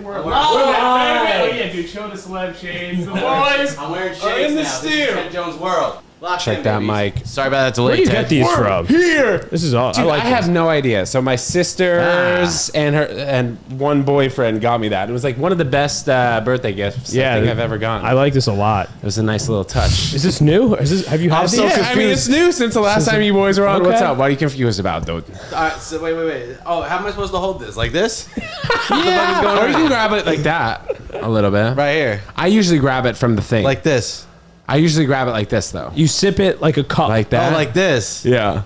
Oh yeah, dude, show the celeb shades. The boys I'm wearing shades are in the now. stew. This is Ted Jones World. Check that mic. Sorry about that delay, Where do you Ted. get these from? Here. This is all. Dude, I have no idea. So my sisters and one boyfriend got me that. It was like one of the best birthday gifts I think I've ever gotten. I like this a lot. It was a nice little touch. Is this new? Have you had these? Yeah, I mean, it's new since the last time you boys were on. Okay. What's up? What are you confused about, dude? So wait. Oh, how am I supposed to hold this? Like this? Yeah, or you can grab it like that a little bit. Right here. I usually grab it from the thing. Like this. I usually grab it like this, though. You sip it like a cup. Like that? Oh, like this. Yeah.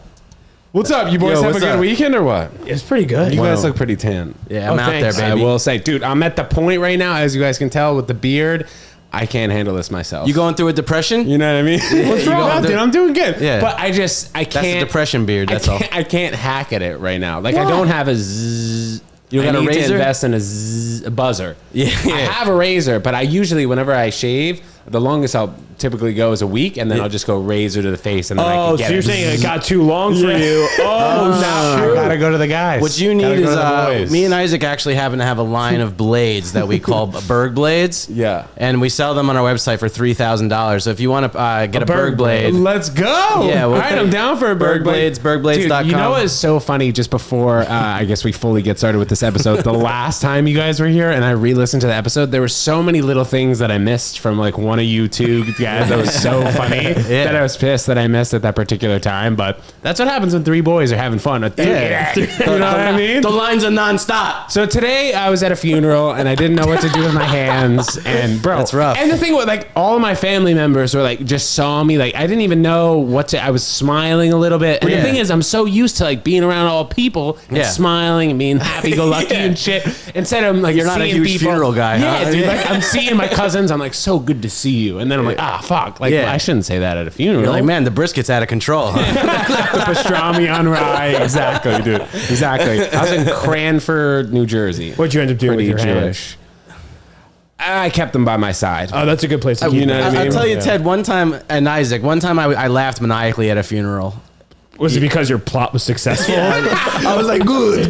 What's up? You boys Yo, have a what's good up? weekend or what? It's pretty good. You guys look pretty tan. Yeah, I'm out thanks. there, I baby. will say, dude, I'm at the point right now, as you guys can tell with the beard, I can't handle this myself. You going through a depression? You know what I mean? What's you wrong, going dude? through- I'm doing good. Yeah. But I can't. That's a depression beard, that's all. I can't hack at it right now. Like, I don't have a zzz. You I got a need to razor? invest in a buzzer. Yeah. I have a razor, but I usually, whenever I shave, the longest I'll typically go is a week, and then I'll just go razor to the face, and then I can Oh, get so you're it. saying it got too long for you? Oh, No, I gotta go to the guys. What you need Gotta go is to the boys. me and Isaac actually happen to have a line of blades that we call Berg blades. Yeah. And we sell them on our website for $3,000. So if you want to get a Berg blade, Let's go. Yeah, All well, right, I'm down for a Berg blades, bergblades.com. Dude, you know what is so funny? Just before I guess we fully get started with this episode, the last time you guys were here and I re-listened to the episode, there were so many little things that I missed from like one of you two guys that was so funny that I was pissed that I missed at that particular time. But that's what happens when three boys are having fun. You know what I mean? the lines are nonstop. So today I was at a funeral and I didn't know what to do with my hands, and bro, That's rough. And the thing was, like, all of my family members were like, just saw me, like, I didn't even know what to. I was smiling a little bit, and the thing is, I'm so used to like being around all people and smiling and being happy-go-lucky and shit. Instead of like, You're not a seeing huge people, funeral guy, yeah, huh? dude. Like, I'm seeing my cousins. I'm like, so good to see you, and then I'm like, fuck, like I shouldn't say that at a funeral. You're like, man, the brisket's out of control. Huh? The pastrami on rye. Exactly, dude. Exactly. I was in Cranford, New Jersey. What'd you end up doing with Pretty your Jewish. I kept them by my side. Oh, that's a good place to keep You know it. what I mean? I'll tell you, Yeah. Ted, one time, and Isaac, I laughed maniacally at a funeral. Was it because your plot was successful? I was like, good.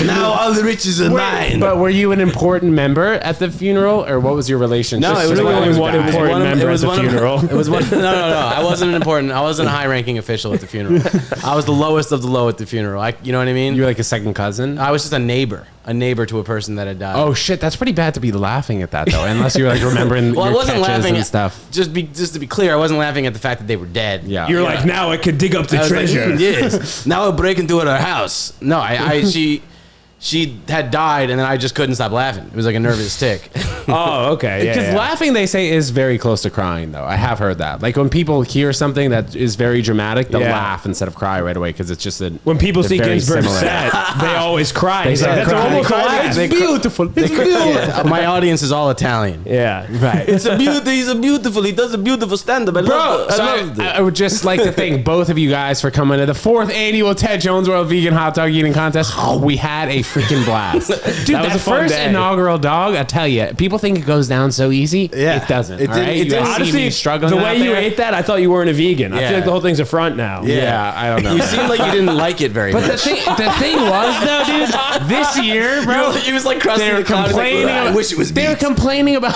Now all the riches are mine. But were you an important member at the funeral, or what was your relationship? No, it was to the only other one guy? important member at the funeral. It was one. No. I wasn't I wasn't a high-ranking official at the funeral. I was the lowest of the low at the funeral. You know what I mean? You were like a second cousin. I was just a neighbor to a person that had died. Oh shit, that's pretty bad to be laughing at that though, unless you were like remembering well, I your wasn't catches laughing and at stuff. Just to be clear, I wasn't laughing at the fact that they were dead. Yeah, You're like, now I could dig up the I was like, treasure. yes. Now I'll break into her house. No, she had died, and then I just couldn't stop laughing. It was like a nervous tick. Oh, okay. Yeah, Because yeah. laughing, they say, is very close to crying, though. I have heard that. Like, when people hear something that is very dramatic, they'll Yeah. laugh instead of cry right away, because it's just a... When people see very Ginsberg similar. set, they always cry. He's like, start that's crying. almost They a cry. laugh. It's beautiful. It's Yeah, my audience is all Italian. Yeah, right. It's a beauty. He's a beautiful. He does a beautiful stand-up. I Bro, love so it. I would just like to thank both of you guys for coming to the 4th annual Ted Jones World Vegan Hot Dog Eating Contest. We had a freaking blast. Dude, That was a fun first day. inaugural dog, I tell you, people think it goes down so easy. Yeah. It doesn't. It all didn't- right? it You didn't- guys see me Honestly, struggling the out way you there? ate that, I thought you weren't a vegan. I Yeah. feel like the whole thing's a front now. Yeah, I don't know. You seemed like you didn't like it very But much. the thing was, though, dude, this year, bro, He was like crossing they were the cloud. He's like, complaining. I wish it was They were beef. complaining about.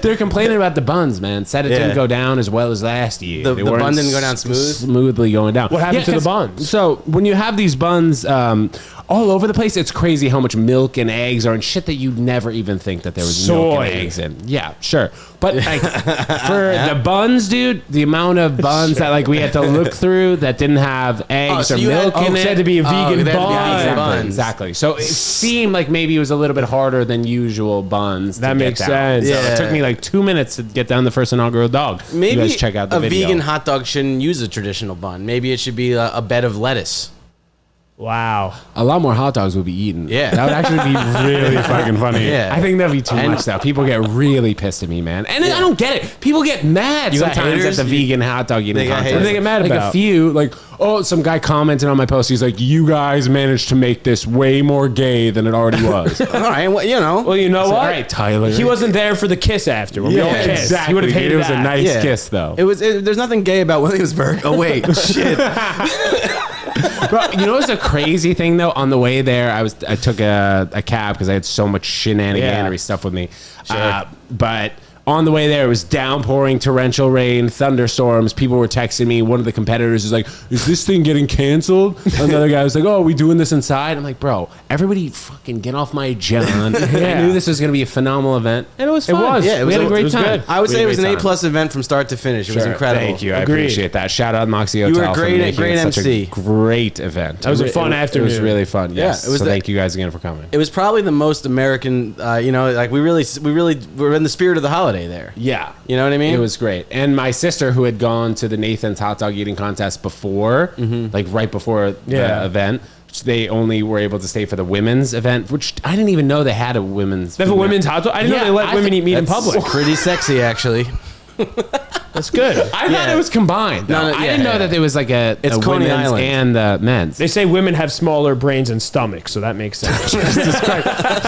They were complaining about the buns, man. Said it Yeah. didn't go down as well as last year. The They bun weren't didn't go down smooth? Smoothly going down. What happened to the 'cause- buns? So when you have these buns all over the place, it's crazy how much milk and eggs are and shit that you'd never even think that there was milk Soy. and eggs in. Yeah, sure. But like for the buns, dude, the amount of buns that like we had to look through that didn't have eggs so or you had- milk oh, in so it. it had to be a vegan they had to be bun. vegan buns. Exactly. So it seemed like maybe it was a little bit harder than usual buns. That to get makes down. sense. So Yeah. it took me like 2 minutes to get down the first inaugural dog. Maybe you guys check out the a video. vegan hot dog shouldn't use a traditional bun. Maybe it should be a bed of lettuce. Wow. A lot more hot dogs would be eaten. Yeah. That would actually be really fucking funny. Yeah. I think that'd be too And- much though. People get really pissed at me, man. And I don't get it. People get mad You got sometimes haters? at the vegan hot dog eating They got contest. haters? What do they get mad like about? a few, like, oh, some guy commented on my post. He's like, you guys managed to make this way more gay than it already was. All right, well, you know. Well, you know what? All right, Tyler. He wasn't there for the kiss after. When we all Yeah, kissed. exactly. He would have hated It was that. a nice Yeah. kiss, though. There's nothing gay about Williamsburg. Oh wait, shit. But you know what's a crazy thing though? On the way there, I took a cab because I had so much shenaniganery stuff with me. But on the way there, it was downpouring, torrential rain, thunderstorms. People were texting me. One of the competitors was like, "Is this thing getting canceled?" Another guy was like, "Oh, are we doing this inside?" I'm like, "Bro, everybody fucking get off my John." I knew this was going to be a phenomenal event, and it was fun. It was. Yeah, We had a great time. I would say it was an A A+ event from start to finish. It was incredible. Thank you. I Agreed. appreciate that. Shout out Moxie Hotel. You were a for great making it such MC. a great event. That was a fun afternoon. It was really fun. Yes. it was so the- thank you guys again for coming. It was probably the most American. Like we really were in the spirit of the holiday there. Yeah. You know what I mean? It was great. And my sister, who had gone to the Nathan's hot dog eating contest before, like right before the event, they only were able to stay for the women's event, which I didn't even know they had a women's. They have a women's hot dog. I didn't know they let women eat meat in public. pretty sexy, actually. That's good. I thought it was combined. No, I didn't know that there was like It's a Coney women's Island. and the men's. They say women have smaller brains and stomachs, so that makes sense.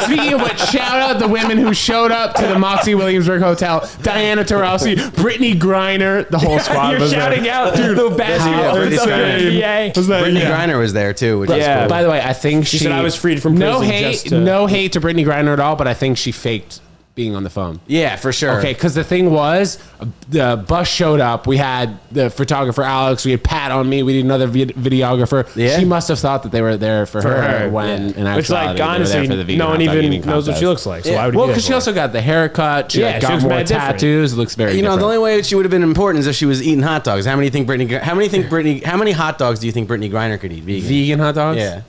Speaking of which, shout out the women who showed up to the Moxie Williamsburg Hotel: Diana Taurasi, Brittany Griner, the whole squad You're was shouting there. out the best Brittany of the Griner. NBA. Brittany Griner was there too, which is Yeah. cool. By the way, I think she said I was freed from no prison hate, just to- no hate to Brittany Griner at all, but I think she faked being on the phone. Yeah, for sure. Okay, because the thing was, the bus showed up. We had the photographer Alex. We had Pat on me. We need another videographer. Yeah. She must have thought that they were there for her when, in It's actuality, like, honestly, they were there for the vegan no one hot dog even eating knows what she contest. looks like. So why would you Well, do that because she for? also got the haircut. She Yeah, like, she got looks more mad different. tattoos. It looks very You know, different. the only way she would have been important is if she was eating hot dogs. How many hot dogs do you think Brittany Griner could eat? vegan hot dogs? Yeah.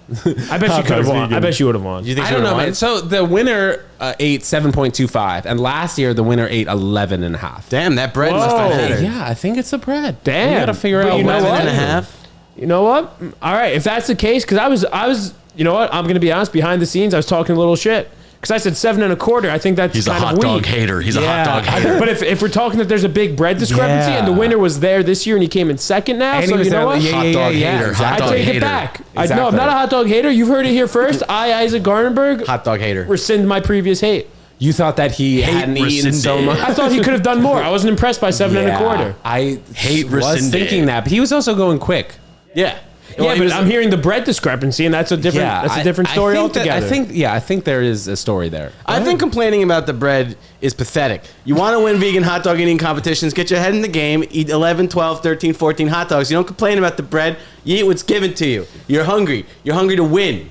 I bet she could have won. I bet she would have won. Do you think I she don't know, would've man. won? So the winner ate 7.25, and last year the winner ate 11.5. Damn, that bread must have Whoa. had her. Yeah, I think it's the bread. Damn. You gotta figure But out you know 11 what? and a half. You know what? All right, if that's the case, because I was, you know what? I'm going to be honest. Behind the scenes, I was talking a little shit because I said 7.25. I think that's He's a kind hot of weak. dog hater. He's a hot dog hater. But if we're talking that there's a big bread discrepancy and the Yeah. winner was there this year and he came in second now, And he so was you know there- what? yeah, Hot dog hater. Hot I dog take hater. it back. No, I'm Exactly. not a hot dog hater. You've heard it here first. Isaac Gartenberg, Hot dog hater. rescind my previous hate. You thought that he hadn't eaten so rescinded. much. I thought he could have done more. I wasn't impressed by 7.25. I Hate was rescinded. thinking that, but he was also going quick. Yeah. Yeah, but I'm hearing the bread discrepancy, and that's a different. That's a different story altogether. I think there is a story there. I think complaining about the bread is pathetic. You want to win vegan hot dog eating competitions, get your head in the game, eat 11, 12, 13, 14 hot dogs. You don't complain about the bread. You eat what's given to you. You're hungry. You're hungry to win.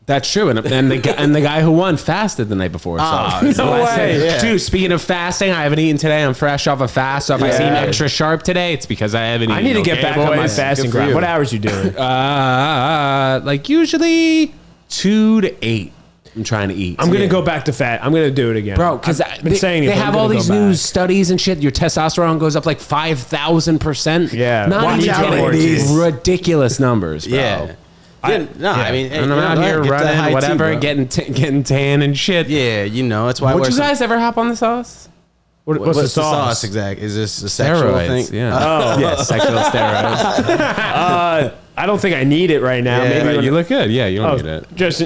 That's true, and the guy who won fasted the night before. So. no way. Yeah. Dude, speaking of fasting, I haven't eaten today. I'm fresh off a fast. So if I seem extra sharp today, it's because I haven't eaten. I need to get okay, back on my boys? fasting Good for grind. you. What hours you doing? Like usually 2 to 8. I'm trying to eat. I'm gonna go back to fat. I'm gonna do it again, Bro, because I've been saying it, they but I'm have all gonna these go new back. studies and shit. Your testosterone goes up like 5,000%. Yeah. not Watch even out, kidding. ladies. ridiculous numbers, bro. Yeah. I mean, hey, And you I'm know, out go here ahead, get that high running, tea, whatever, bro. getting tan and shit. Yeah, you know, that's why Would we're you guys ever hop on the sauce? What's the sauce? exactly? Is this a sexual thing? Yeah. Oh. Yes, sexual steroids. I don't think I need it right now. Yeah, Maybe right, when- You look good. Yeah, you don't need it. just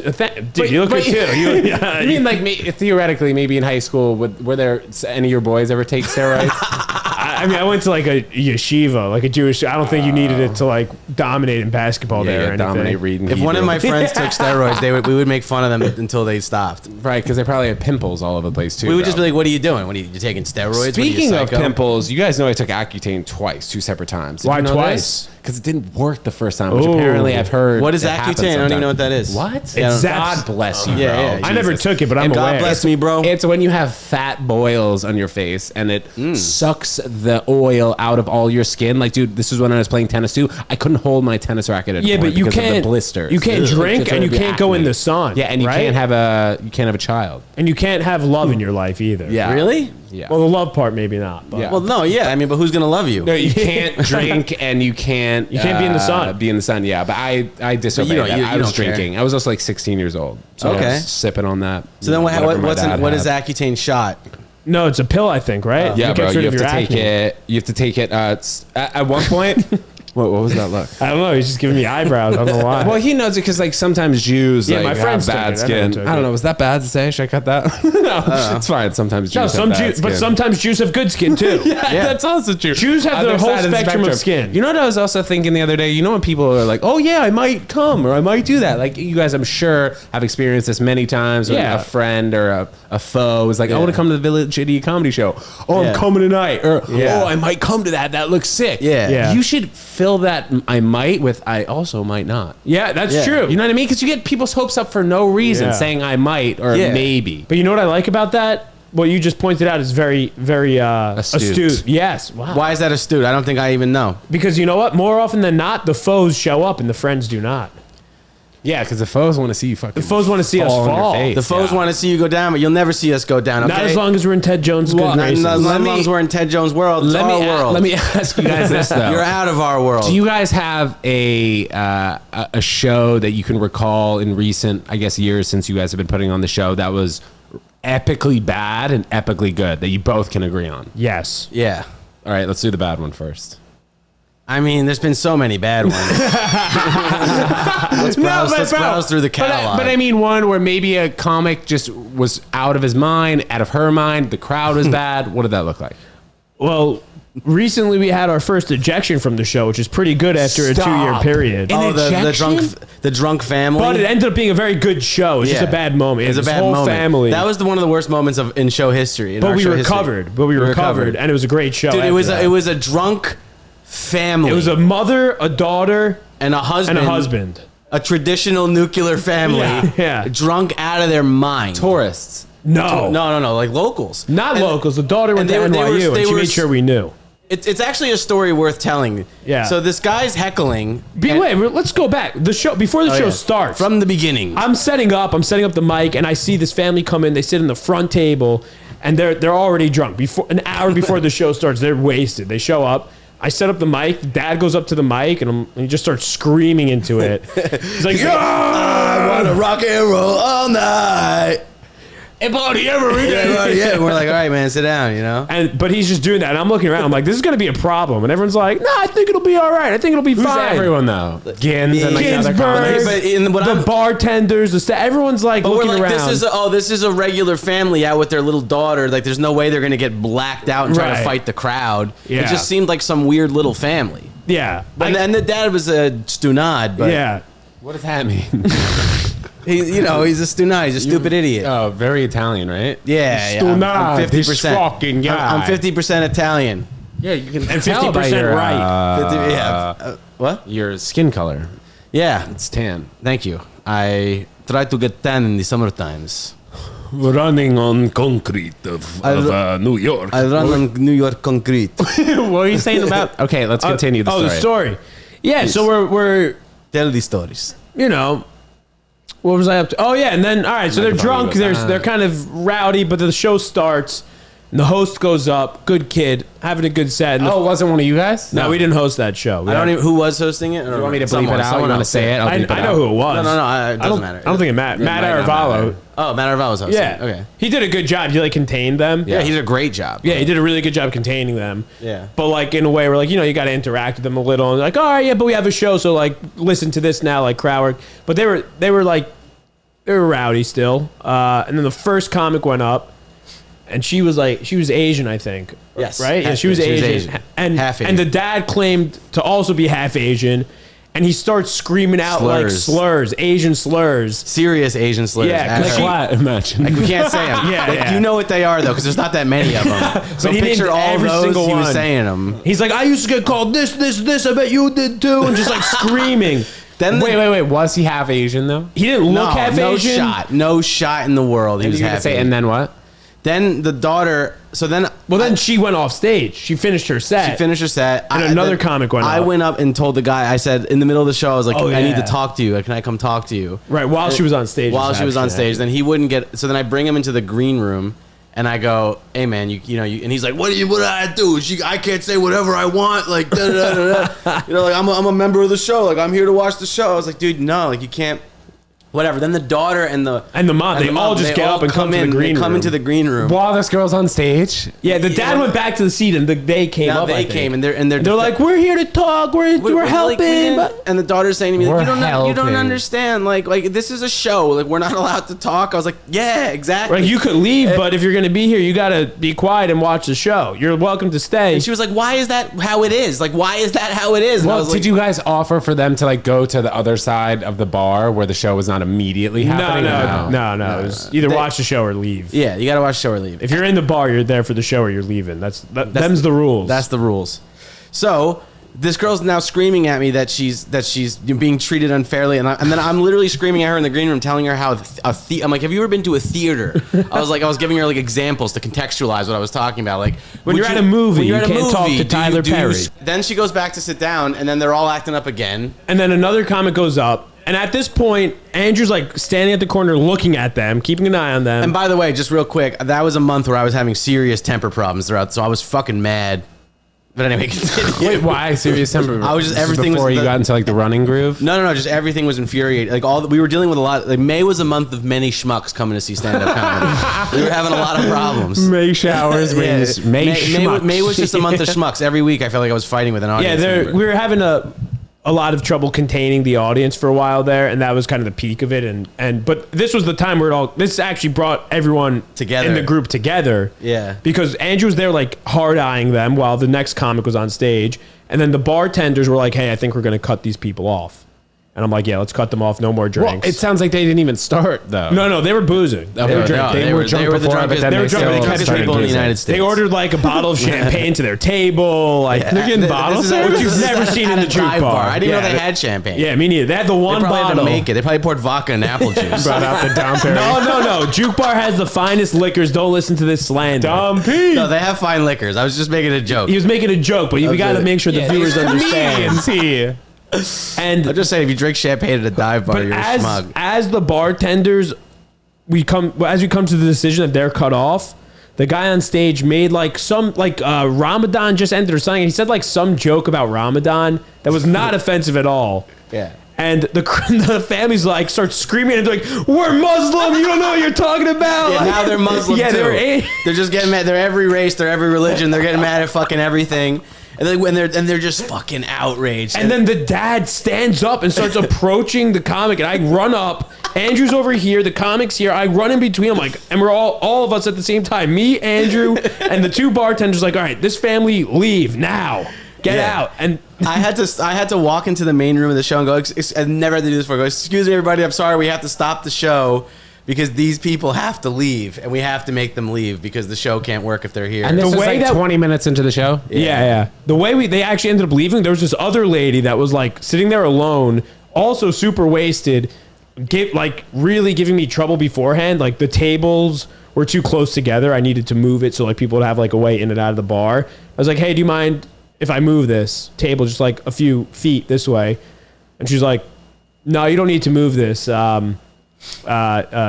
dude, you look good too. You, I mean, like, theoretically, maybe in high school, were there any of your boys ever take steroids? I mean, I went to like a yeshiva, like a Jewish. I don't think you needed it to like dominate in basketball there or anything. dominate reading. If one of my friends took steroids, we would make fun of them until they stopped. right, because they probably had pimples all over the place too. We would just be bro. like, "What are you doing? What are you taking steroids?" What are you, Speaking of psycho?" pimples, you guys know I took Accutane twice, 2 separate times. Why twice? Because it didn't work the first time, which Ooh. apparently I've heard. What is it happens Accutane? I don't even sometimes. know what that is. What? Yeah, I don't- God bless you, bro. Yeah, I never Jesus. took it, but I'm And God aware. bless me, bro. It's when you have fat boils on your face and it sucks the oil out of all your skin. Like, dude, this is when I was playing tennis too. I couldn't hold my tennis racket anymore. Yeah, but you because of can't the blisters. You can't Ugh. drink It's and you gonna be can't go in acne. the sun. Yeah, and you right? can't have a child. and you can't have love in your life either. Yeah, Really? Yeah. Well, the love part maybe not. But Yeah. Well, no, yeah. I mean, but who's gonna love you? No, you can't drink and you can't. You can't be in the sun. Be in the sun, yeah. But I disobeyed don't- that. you I was don't care. drinking. I was also like 16 years old. So I Okay. was sipping on that. So then, what is that? Accutane shot? no, it's a pill, I think, right? Yeah, It bro. gets rid You of have to your take acne. it. You have to take it. At one point, What was that look? I don't know. He's just giving me eyebrows. I don't know why. Well, he knows it because like sometimes Jews Yeah, like my friends have bad took it. I know skin. took I don't it. know. Was that bad to say? Should I cut that? No, it's fine. Sometimes Jews no, have some bad Jews, but skin. sometimes Jews have good skin too. Yeah, that's also true. Jews have the Other whole side of the spectrum of skin. You know what I was also thinking the other day? You know when people are like, "Oh yeah, I might come or I might do that." Like you guys, I'm sure have experienced this many times. When Yeah. a friend or a foe is like, "I want to come to the Village Idiot Comedy Show." Oh, Yeah. I'm coming tonight. Or Yeah. oh, I might come to that. That looks sick. Yeah. Yeah. You should fill that I might with I also might not. Yeah, that's Yeah. true. You know what I mean? Because you get people's hopes up for no reason, Yeah. saying I might or Yeah. maybe. But you know what I like about that? What you just pointed out is very, very astute. Yes. Wow. Why is that astute? I don't think I even know. Because you know what? More often than not, the foes show up and the friends do not. Yeah, because the foes want to see you fucking. The foes want to see us on your fall. face. The foes want to see you go down, but you'll never see us go down. Okay? Not as long as we're in Ted Jones' good Well, graces. Not as Let long me- as we're in Ted Jones' world. It's our world. Let me ask you guys this though. You're out of our world. Do you guys have a show that you can recall in recent, I guess, years since you guys have been putting on the show that was epically bad and epically good that you both can agree on? Yes. Yeah. All right, let's do the bad one first. I mean, there's been so many bad ones. let's browse through the catalog. But I mean one where maybe a comic just was out of his mind, out of her mind, the crowd was bad. What did that look like? Well, recently we had our first ejection from the show, which is pretty good after a Stop. 2-year period. In oh, the drunk family. But it ended up being a very good show. It's just a bad moment. It's a This bad whole moment. family. That was one of the worst moments in show history. but we recovered. But we recovered, and it was a great show. Dude, after it was a drunk family. It was a mother, a daughter, and a husband. and a husband. A traditional nuclear family. Yeah. Drunk out of their mind. Tourists. No, No, like locals. not And locals. The daughter went and to they were- NYU, they and she were- made sure we knew. It's actually a story worth telling. Yeah. So this guy's heckling. and- Wait, let's go back. The show before the Oh, show yeah. starts. From the beginning. I'm setting up the mic, and I see this family come in. They sit in the front table, and they're already drunk. Before an hour before the show starts, they're wasted. They show up. I set up the mic. Dad goes up to the mic, and he just starts screaming into it. He's like, I want to rock and roll all night. Yeah, and we're like, all right, man, sit down, you know? But he's just doing that, and I'm looking around. I'm like, this is gonna be a problem, and everyone's like, no, I think it'll be all right. I think it'll be Who's fine. everyone though? Gins and like other Ginsberg, comics. But the bartenders, the staff, everyone's like But we're looking like, around. this is a regular family out with their little daughter. Like, there's no way they're gonna get blacked out and try to Right. fight the crowd. Yeah. It just seemed like some weird little family. Yeah, And then the dad was a stunad, but yeah. What does that mean? he's a stunad. He's a stupid idiot. Oh, very Italian, right? Yeah, Stunad, I'm 50%. this fucking guy. I'm 50% Italian. Yeah, you can And tell by 50% your, right. 50, what? your skin color. Yeah, It's tan. thank you. I try to get tan in the summer times. Running on concrete of New York. I run on New York concrete. What were you saying about? Okay, let's continue the story. The story. Yeah, so we're Tell these stories. you know, what was I up to? Oh yeah, and then all right, so they're Microphone drunk. goes, They're kind of rowdy, but the show starts, and the host goes up. Good kid, having a good set. And Oh, it wasn't one of you guys? no, we didn't host that show. I don't even. Who was hosting it? You want me to bleep it out? You want to say it? I'll I bleep it know out. who it was. No. It I doesn't don't, matter. I don't think it Matt might not Arvalo. matter. Oh, Matt Arvalo was hosting. Yeah, Okay. He did a good job. He like contained them. Yeah, he did a great job. Yeah, he did a really good job containing them. Yeah. But like in a way where like, you know, you got to interact with them a little and like, all right, yeah, but we have a show, so like listen to this now, like crowd work. But they were rowdy still. And then the first comic went up, and she was Asian, I think. Yes. Right? Yeah, she was Asian. And Half Asian. and the dad claimed to also be half Asian. And he starts screaming out like slurs, Asian slurs. Serious Asian slurs. Yeah, 'cause actually. What? Imagine. Like, we can't say them. Yeah, Like, yeah. you know what they are though, because there's not that many of them. So he picture named all every those. single He was one. saying them. He's like, I used to get called this. I bet you did too. And just like screaming. Then Wait. Was he half Asian though? He didn't look half no Asian. no shot in the world. He was You gonna half say, Asian. and then what? Then the daughter. So then, Well, then she went off stage. She finished her set. she finished her set. And another comic went I up. went up and told the guy. I said in the middle of the show, I was like, Oh, I need yeah. to talk to you. Can I come talk to you? Right, while she was on stage. While this she was on actually stage, then he wouldn't get. So then I bring him into the green room, and I go, "Hey man, you know," and he's like, "What do I do? I can't say whatever I want. Like, da, da, da, da. You know, like I'm a member of the show. Like I'm here to watch the show." I was like, "Dude, no, like you can't Whatever. Then the daughter and the mom, they all just get up and come to the green room. Come into the green room. While this girl's on stage. Yeah, the dad went back to the seat and they came Now up. they came and they're like, we're here to talk. We're helping. And the daughter's saying to me, like, you don't helping. understand. Like this is a show. Like we're not allowed to talk. I was like, yeah, exactly. Like you could leave, but if you're gonna be here, you gotta be quiet and watch the show. You're welcome to stay. And she was like, why is that how it is? Like why is that how it is? And I Well, was did like, you guys offer for them to like go to the other side of the bar where the show was not immediately happening? No. It was either watch the show or leave. Yeah, you gotta watch the show or leave. If you're in the bar, you're there for the show or you're leaving. Them's the rules. That's the rules. So this girl's now screaming at me that she's being treated unfairly, and then I'm literally screaming at her in the green room, telling her how I'm like, have you ever been to a theater? I was giving her like examples to contextualize what I was talking about. Like when you're at a movie, you can't talk to do Tyler Perry. Then she goes back to sit down, and then they're all acting up again. And then another comic goes up. And at this point, Andrew's like standing at the corner looking at them, keeping an eye on them. And by the way, just real quick, that was a month where I was having serious temper problems throughout, so I was fucking mad. But anyway, continue. Wait, why serious temper? I was just, This is everything before was you got into like the running groove. No, just everything was infuriating. Like we were dealing with a lot. Like May was a month of many schmucks coming to see stand-up comedy. We were having a lot of problems. May showers, wings, May schmucks. May was just a month of schmucks. Every week, I felt like I was fighting with an audience. Yeah, we were having a lot of trouble containing the audience for a while there, and that was kind of the peak of it. But this was the time where this actually brought everyone together in the group together. Yeah, because Andrew was there like hard eyeing them while the next comic was on stage, and then the bartenders were like, "Hey, I think we're going to cut these people off." And I'm like, yeah, let's cut them off. No more drinks. Well, it sounds like they didn't even start though. No, they were boozing. They were drinking. They were drunk the before, drunkest. but then They were still the drunkest started people in the boozing. United States. They ordered like a bottle of champagne to their table. Like they're getting bottles there, which you've never seen in the juke bar. I didn't know they had champagne. Yeah, me neither. They had the one They probably had to bottle. make it. They probably poured vodka and apple juice. Brought out the Dom Perry. No. Juke bar has the finest liquors. Don't listen to this slander. Dom P. No, they have fine liquors. I was just making a joke. He was making a joke, but we got to make sure the viewers understand. here. And I'm just saying, if you drink champagne at a dive bar, you're a smug. as the bartenders, we come to the decision that they're cut off. The guy on stage made like some Ramadan just ended or something. He said like some joke about Ramadan that was not offensive at all. Yeah. And the family's like start screaming and they're like, "We're Muslim! You don't know what you're talking about!" Yeah, Like, now they're Muslim yeah, too. they're Just getting mad. They're every race. They're every religion. They're getting mad at fucking everything. And they're just fucking outraged. And then the dad stands up and starts approaching the comic, and I run up. Andrew's over here, the comic's here. I run in between them, like, and we're all of us at the same time. Me, Andrew, and the two bartenders. Like, all right, this family, leave now. Get out. And I had to walk into the main room of the show and go. I've never had to do this before. Go, excuse me, everybody. I'm sorry. We have to stop the show because these people have to leave, and we have to make them leave because the show can't work if they're here. And this The was way like that- 20 minutes into the show. yeah. The way they actually ended up leaving, there was this other lady that was like sitting there alone, also super wasted, really giving me trouble beforehand. Like the tables were too close together. I needed to move it so like people would have like a way in and out of the bar. I was like, "Hey, do you mind if I move this table just like a few feet this way?" And she's like, "No, you don't need to move this.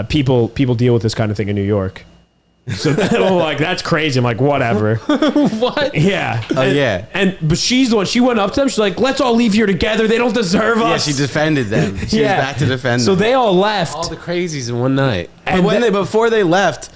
People deal with this kind of thing in New York." So I'm like, that's crazy. I'm like, whatever. What? Yeah. But she's the one. She went up to them. She's like, "Let's all leave here together. They don't deserve Yeah, us." she defended them. She was back to defend So them. they all left. All the crazies in one night. But before they left,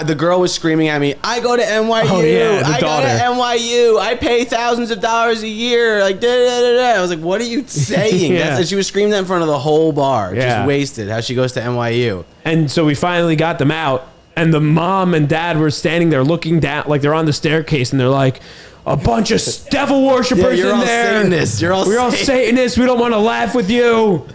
the girl was screaming at me, "I go to NYU. Oh, yeah, the I daughter. go to NYU. I pay thousands of dollars a year." Like, da, da, da, da. I was like, "What are you saying?" Yeah. And she was screaming that in front of the whole bar, Yeah. just wasted. How she goes to NYU. And so we finally got them out. And the mom and dad were standing there looking down, like they're on the staircase, and they're like, "A bunch of devil worshippers you're in all there. Satanists. We're all Satanists. We don't want to laugh with you."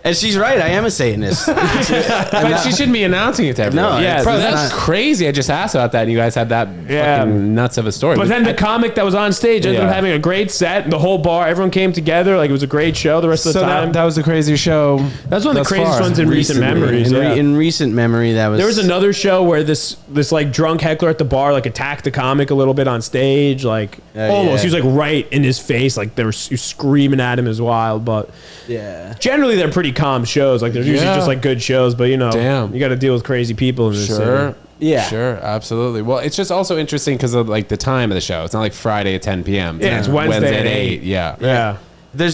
And she's right. I am a Satanist. But she shouldn't be announcing it to everyone. No, Yeah, Bro, it's that's not. crazy. I just asked about that, and you guys had that Yeah. fucking nuts of a story. But then the comic that was on stage ended up having a great set. The whole bar, everyone came together. Like it was a great show the rest of the time. that was the craziest show. That's one of the thus craziest far. ones in recent memories. Yeah. In recent memory, that was. There was another show where this like drunk heckler at the bar like attacked the comic a little bit on stage, like almost. yeah. He was like right in his face, like they were screaming at him as wild. But Yeah. generally they're pretty calm shows. Like they're usually Yeah. just like good shows, but you know, Damn. you got to deal with crazy people in this Sure. city. Yeah. Sure, absolutely. Well, it's just also interesting because of like the time of the show. It's not like Friday at 10 p.m. Yeah, it's Wednesday at 8. 8. Yeah. Yeah.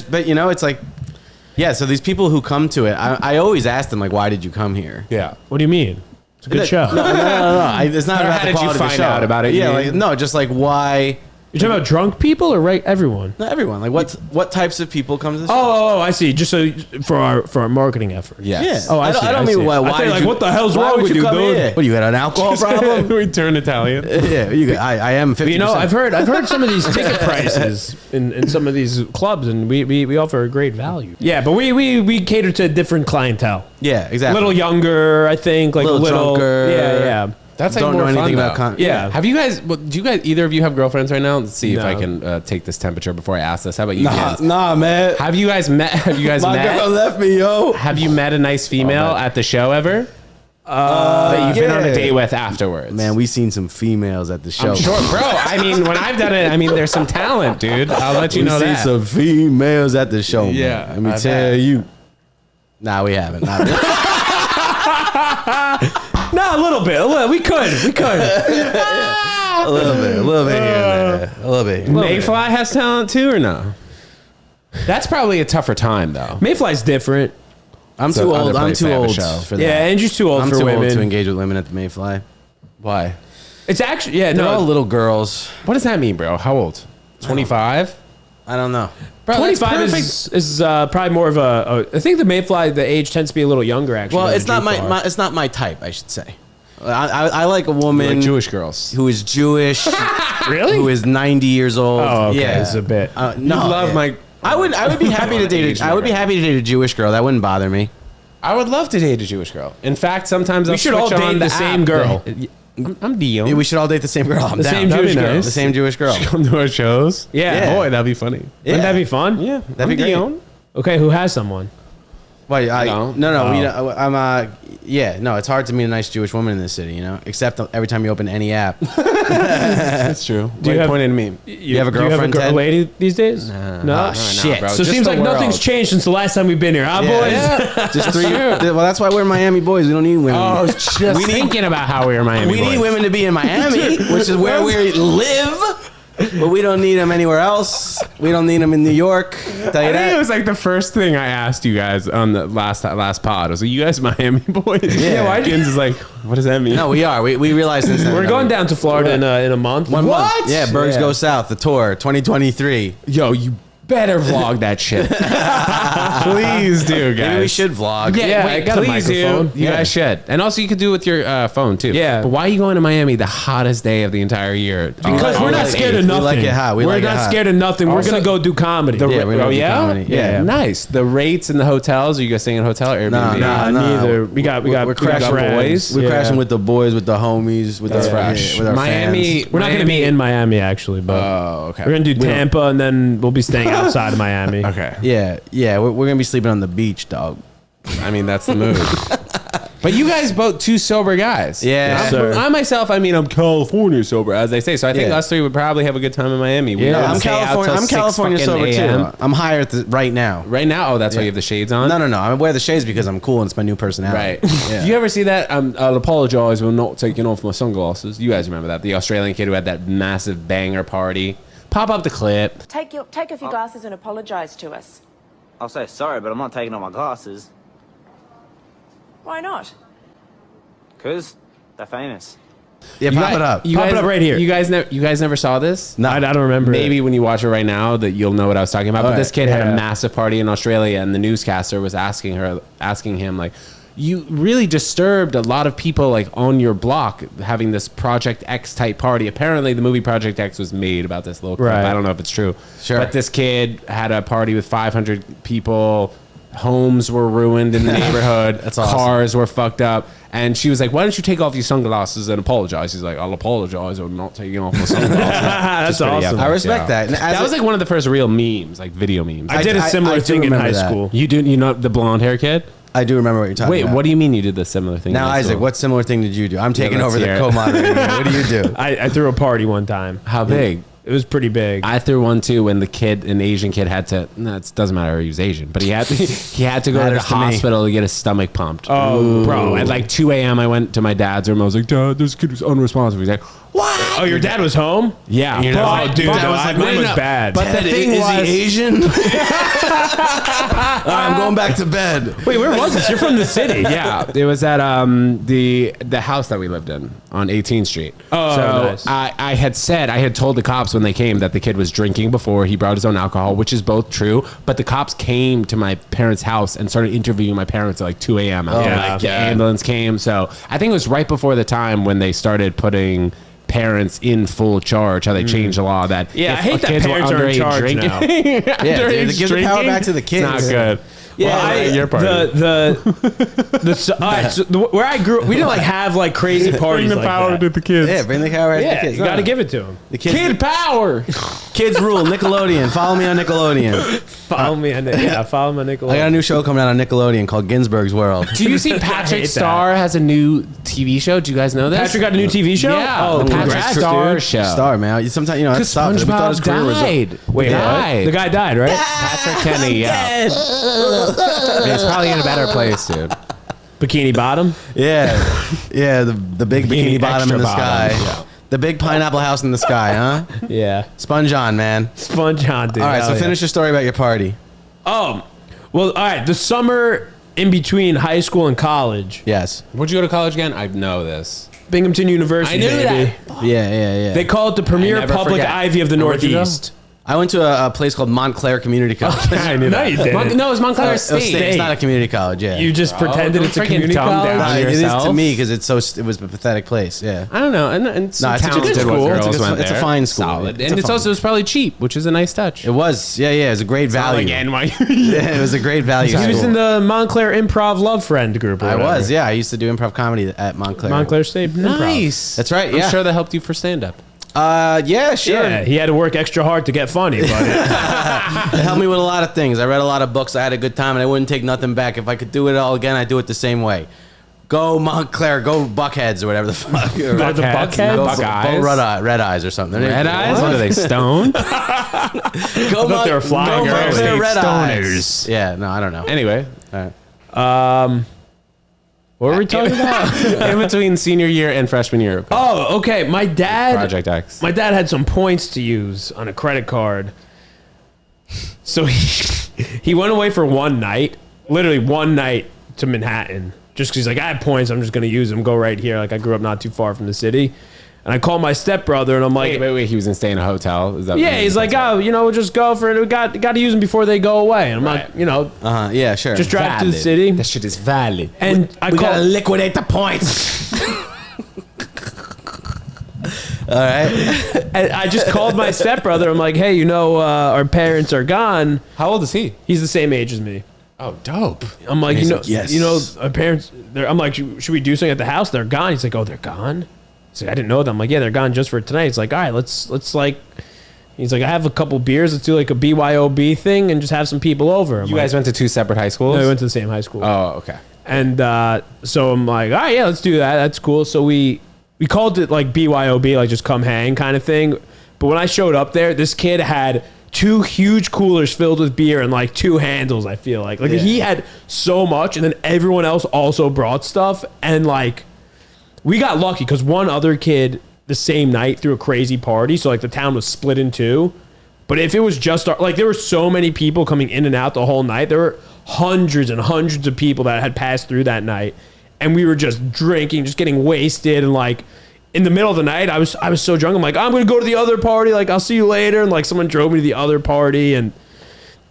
But you know, it's like Yeah, so these people who come to it, I always ask them, like, why did you come here? Yeah. What do you mean? It's a good show. No. It's not about How the did you quality of the find show. out about it? Yeah, You like, mean? no, just like why. You're talking about drunk people or everyone? Not everyone. Like, what types of people come to the show? Oh, I see. Just so for our marketing effort. Yes. Oh, I see. I don't see. mean why. I Why thought, did like, you- what the hell's why wrong would with you, come dude? here? What, you got an alcohol problem? we turn Italian. Yeah, I am 50%. You know, I've heard some of these ticket prices in some of these clubs, and we offer a great value. Yeah, but we cater to a different clientele. Yeah, A exactly. little younger, I think, like a Little little. drunker. Yeah. That's like Don't more know anything fun, about though. Yeah. Have you guys? Well, do you guys? Either of you have girlfriends right now? Let's see if No. I can take this temperature before I ask this. How about you, Nah, Jens? nah, man. Have you guys met? Have you guys My girl met? left me, yo. Have you met a nice female at the show ever? That you've been on a yeah. date with afterwards? Man, we seen some females at the show. I'm sure, bro. I mean, when I've done it, I mean, there's some talent, dude. I'll let you We know seen that. some females at the show. Yeah, man. Let me I tell bet. you. Nah, we haven't. Not really. No, a little bit. We could. a little bit here and there. A little bit. Mayfly has talent too, or no? That's probably a tougher time, though. Mayfly's different. I'm So too other old. I'm place too they have a old show. for that. Yeah, Andrew's too old I'm for too women. old to engage with women at the Mayfly. Why? It's actually They're all no. little girls. What does that mean, bro? How old? 25? I don't know. Bro, that's 25 perfect. is probably more of a. I think the Mayfly, the age tends to be a little younger. Actually, Well, than it's the not Jew bar. my it's not my type, I should say. I like a woman Like Jewish girls. who is Jewish, Really? who is 90 years old. Oh, okay. Yeah, It's a bit. no, You love yeah. my. I would be happy to date. I would be happy to date a Jewish girl. That wouldn't bother me. I would love to date a Jewish girl. In fact, sometimes I'll should all switch on date the same app. girl. I'm Dion. Yeah, we should all date the same girl. I'm The down. same That'd Jewish be girl. nice. The same Jewish girl. Come to our shows. Yeah. Boy, that'd be funny. Yeah. Wouldn't that be fun? Yeah, That'd be great. Dion. Okay, who has someone? Wait, No. no. We Oh. don't, I'm yeah, no. It's hard to meet a nice Jewish woman in this city, you know. Except every time you open any app. That's true. Do you have- pointing to me? You have a Do you have girlfriend, a Ted? lady these days? No. shit. bro. So it Just seems the like nothing's world. changed since the last time we've been here, huh, boys? Yeah. Just three. Well, that's why we're Miami boys. We don't need women. Oh, just We need- thinking about how we were Miami we boys. need women to be in Miami, which is where we live. But we don't need them anywhere else. We don't need them in New York. Tell you I think it that. was like the first thing I asked you guys on the last pod. I was like, "You guys Miami boys?" Yeah. Why? Gins is like, "What does that mean?" No, we are. We realize since then We're going down to Florida in a month. One What? month. Yeah, Bergs Go South, the tour, 2023. Yo, you better vlog that shit. Please do, guys. Maybe we should vlog. Yeah, I wait, got a please microphone. You guys should. And also, you could do it with your phone, too. Yeah. But why are you going to Miami the hottest day of the entire year? Because Oh, we're not like scared of we nothing. like it hot. We We're like it not hot. scared of nothing. We're Also- gonna go do comedy. Yeah, we're gonna do comedy. Yeah. Nice. The rates in the hotels, are you guys staying in a hotel or Airbnb? Nah. Neither. We got We're crashing friends. We're Yeah. crashing with the boys, with the homies, with That's our, fresh. with our Miami. fans. We're not gonna be in Miami actually, but Oh, okay. we're gonna do Tampa and then we'll be staying outside of Miami. Okay. Yeah, we're gonna be sleeping on the beach, dog. I mean, that's the move. But you guys both two sober guys. Yeah. Yes, sir. I myself, I mean, I'm California sober, as they say. So I think Yeah. us three would probably have a good time in Miami. We Yeah. don't I'm stay out California. till I'm 6 California fucking sober a.m. too. I'm higher right now. Right now? Oh, that's why you have the shades on? No. I wear the shades because I'm cool and it's my new personality. Right. Yeah. Do you ever see that? I'll apologize for not taking off my sunglasses. You guys remember that? The Australian kid who had that massive banger party. Pop up the clip. Take off your glasses and apologise to us. I'll say sorry, but I'm not taking off my glasses. Why not? Because they're famous. Yeah, pop it up. Pop it up right here. You guys never saw this? No. I don't remember. Maybe when you watch it right now that you'll know what I was talking about. But All this right. kid had Yeah. a massive party in Australia, and the newscaster was asking him like, "You really disturbed a lot of people like on your block having this Project X type party." Apparently, the movie Project X was made about this little clip. Right. I don't know if it's true. Sure. But this kid had a party with 500 people. Homes were ruined in the neighborhood. That's awesome. Cars were fucked up. And she was like, "Why don't you take off your sunglasses and apologize?" He's like, "I'll apologize. I'm not taking off my sunglasses." That's Just pretty awesome. epic, I respect that. And as That was like one of the first real memes, like video memes. I did a similar I do thing in remember high that. school. You know the blonde hair kid? I do remember what you're talking Wait, about. what do you mean you did the similar thing? Now, in high Isaac, school? what similar thing did you do? I'm taking let's over the hear it. co-moderator. What do you do? I threw a party one time. How big? It was pretty big. I threw one too when an Asian kid had to. No, it doesn't matter he was Asian, but he had to go to the Matters to me. hospital to get his stomach pumped. Oh, bro! At like 2 a.m., I went to my dad's room. I was like, "Dad, this kid was unresponsive." He's like, "What?" Oh, your dad was home? Yeah, Your dad was Oh, like- dude, your dad was no, like, mine wait, was no. bad. But the thing is was, he Asian? I'm going back to bed. Wait, where was this? You're from the city. yeah, it was at the house that we lived in on 18th Street. Oh, so nice. I had told the cops when they came that the kid was drinking before he brought his own alcohol, which is both true. But the cops came to my parents' house and started interviewing my parents at like 2 a.m. out there. yeah. Like, the ambulance came. So I think it was right before the time when they started putting parents in full charge, how they changed the law that Yeah, if I hate a that kids were parents are in underage charge drinking, now. Yeah, dude, give the power back to the kids. It's not good. Yeah, Well, your party. Where I grew up, we didn't like have like crazy parties like that. the kids. Yeah, bring the power back to the Yeah, kids. you got to give it to them. the kids. Kid power. Kids rule. Nickelodeon. Follow me on Nickelodeon. Follow me on follow my I got a Nickelodeon. new show coming out on Nickelodeon called Ginsberg's World. Do you see hate Patrick that. Starr has a new TV show? Do you guys know this? Patrick got a new TV show? Yeah, Oh, the Patrick congrats, Starr dude. show. Star, man. Sometimes, you know, that's Because tough. We thought his SpongeBob career was died. Wait, He what? died. The guy died, right? Patrick Kenny, yeah. He's probably in a better place, dude. Bikini Bottom. Yeah. Yeah, the big bikini bottom in the extra bottom, sky. The big pineapple house in the sky, huh? Yeah. Sponge on, man. Sponge on, dude. All right, so Hell yeah. finish your story about your party. Well, all right. The summer in between high school and college, Yes. Where'd you go to college again? I know this. Binghamton University. I knew baby. that. Yeah. They call it the premier never public forget. ivy of the Where'd you go? Northeast. I went to a place called Montclair Community College. I knew No, you didn't. No, it's Montclair It was State. It's not a community college, yeah. You just pretended don't it's a freaking community dumb college. down. It is to yourself. me because it was a pathetic place, yeah. I don't know. And some No, it's a good talented school. girls It's a- went it's a there. fine school. Solid. It's And a it's fine- also it was probably cheap, which is a nice touch. It was, yeah, it was a great value. NYU. Yeah, it was a great value He was school. in the Montclair Improv Love Friend group. Or I whatever. was, yeah. I used to do improv comedy at Montclair. Montclair State Improv. Nice. That's right, I'm yeah. sure that helped you for stand up. Yeah, sure. Yeah, he had to work extra hard to get funny, but It helped me with a lot of things. I read a lot of books. I had a good time, and I wouldn't take nothing back. If I could do it all again, I'd do it the same way. Go Montclair, go Buckheads or whatever the fuck. the Buckheads? Buckheads? Go, Buckeyes? go Red Eyes or something. Red eyes? What are they, stoned? Go thought they were flying go around. Montclair State Red Eyes. stoners. Yeah, no, I don't know. Anyway, what were we talking about? in between senior year and freshman year. Oh, okay. My dad. Project X. My dad had some points to use on a credit card, so he went away for one night, literally one night to Manhattan, just because he's like, I have points, I'm just gonna use them. Go right here. Like I grew up not too far from the city, and I called my stepbrother, and I'm like, Wait. He was in staying in a hotel. Is that yeah, he's like, oh, we'll just go for it. We got to use them before they go away. And I'm like, Yeah, sure. just drive to the Valid. city. That shit is valid. And I we gotta called. liquidate the points. All right. And I just called my stepbrother. I'm like, hey, our parents are gone. How old is he? He's the same age as me. Oh, dope. I'm like, He's like, yes. our parents. I'm like, should we do something at the house? They're gone. He's like, oh, they're gone. He's like, I didn't know them. I'm like, yeah, they're gone just for tonight. He's like, all right, let's like. He's like, I have a couple beers. Let's do like a BYOB thing and just have some people over. You guys went to two separate high schools? No, we went to the same high school. Oh, okay. And so I'm like, all right, yeah, let's do that. That's cool. So we called it like BYOB, like just come hang kind of thing. But when I showed up there, this kid had 2 huge coolers filled with beer and like 2 handles, I feel like. Like he had so much, and then everyone else also brought stuff. And like we got lucky because one other kid the same night threw a crazy party. So like the town was split in 2. But if it was just like there were so many people coming in and out the whole night. There were hundreds and hundreds of people that had passed through that night, and we were just drinking, just getting wasted, and like in the middle of the night, I was so drunk. I'm like, I'm gonna go to the other party. Like I'll see you later. And like someone drove me to the other party, and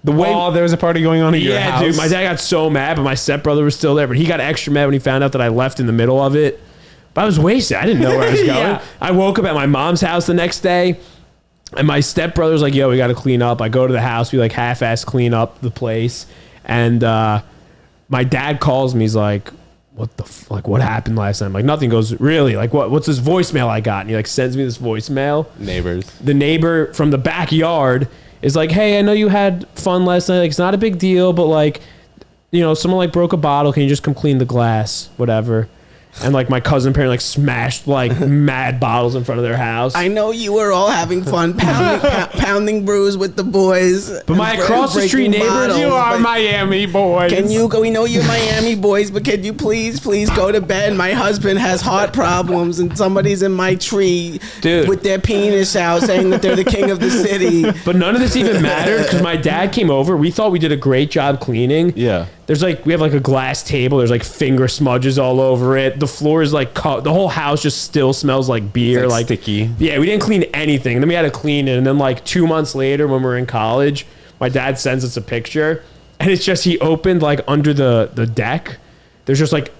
the way there was a party going on at your house. dude, my dad got so mad, but my stepbrother was still there. But he got extra mad when he found out that I left in the middle of it. But I was wasted. I didn't know where I was going. Yeah. I woke up at my mom's house the next day. And my stepbrother's like, yo, we got to clean up. I go to the house. We like half-ass clean up the place. And my dad calls me. He's like, what happened last night? I'm like, nothing. Goes, really? Like, what's this voicemail I got? And he like sends me this voicemail. Neighbors. The neighbor from the backyard is like, hey, I know you had fun last night. Like, it's not a big deal, but like, someone like broke a bottle. Can you just come clean the glass? Whatever. And like my cousin apparently like smashed like mad bottles in front of their house. I know you were all having fun pounding brews with the boys. But my across the street neighbors, You are Miami boys. Can you go? We know you're Miami boys, but can you please go to bed? My husband has heart problems, and somebody's in my tree, Dude. with their penis out, saying that they're the king of the city. But none of this even mattered because my dad came over. We thought we did a great job cleaning. Yeah. There's like, we have like a glass table. There's like finger smudges all over it. The floor is like, the whole house just still smells like beer. It's like sticky. Yeah, we didn't clean anything. And then we had to clean it. And then like 2 months later when we were in college, my dad sends us a picture. And it's just, he opened like under the deck. There's just like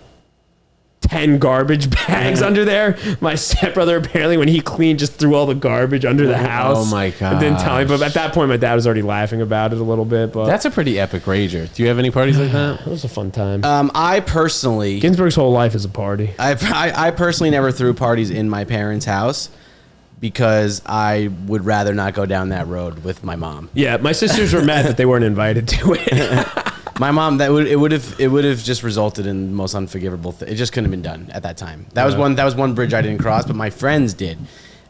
10 garbage bags under there. My stepbrother apparently, when he cleaned, just threw all the garbage under the house. Oh my And didn't tell me. But at that point, my dad was already laughing about it a little bit. But That's a pretty epic rager. Do you have any parties like that? it was a fun time. I personally, Ginsberg's whole life is a party. I personally never threw parties in my parents' house because I would rather not go down that road with my mom. Yeah, my sisters were mad that they weren't invited to it. My mom, it would have just resulted in the most unforgivable thing. It just couldn't have been done at that time. That was one bridge I didn't cross, but my friends did.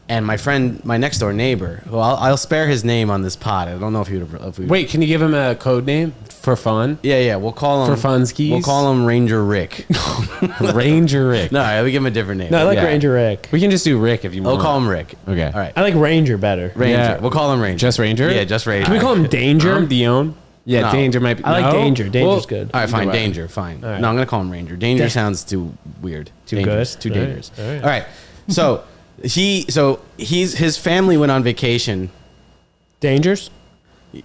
And my next door neighbor, who I'll spare his name on this pod. I don't know if he would. Wait, can you give him a code name for fun? Yeah, we'll call him For funskies? We'll call him Ranger Rick. Ranger Rick. No, we give him a different name. No, I like Yeah. Ranger Rick. We can just do Rick if you want. We'll call him Rick. Okay. All right. I like Ranger better. Ranger. Yeah. We'll call him Ranger. Just Ranger? Yeah, just Ranger. Can we call him Danger? Dion? Yeah, No. Danger might be. I like no? Danger. Danger's Well, good. All right, fine. Either way. Danger, fine. right. No, I'm gonna call him Ranger. Danger Da- sounds too weird. Too dangerous. good? Too All right, dangerous. all right. All right. So his family went on vacation. Dangers?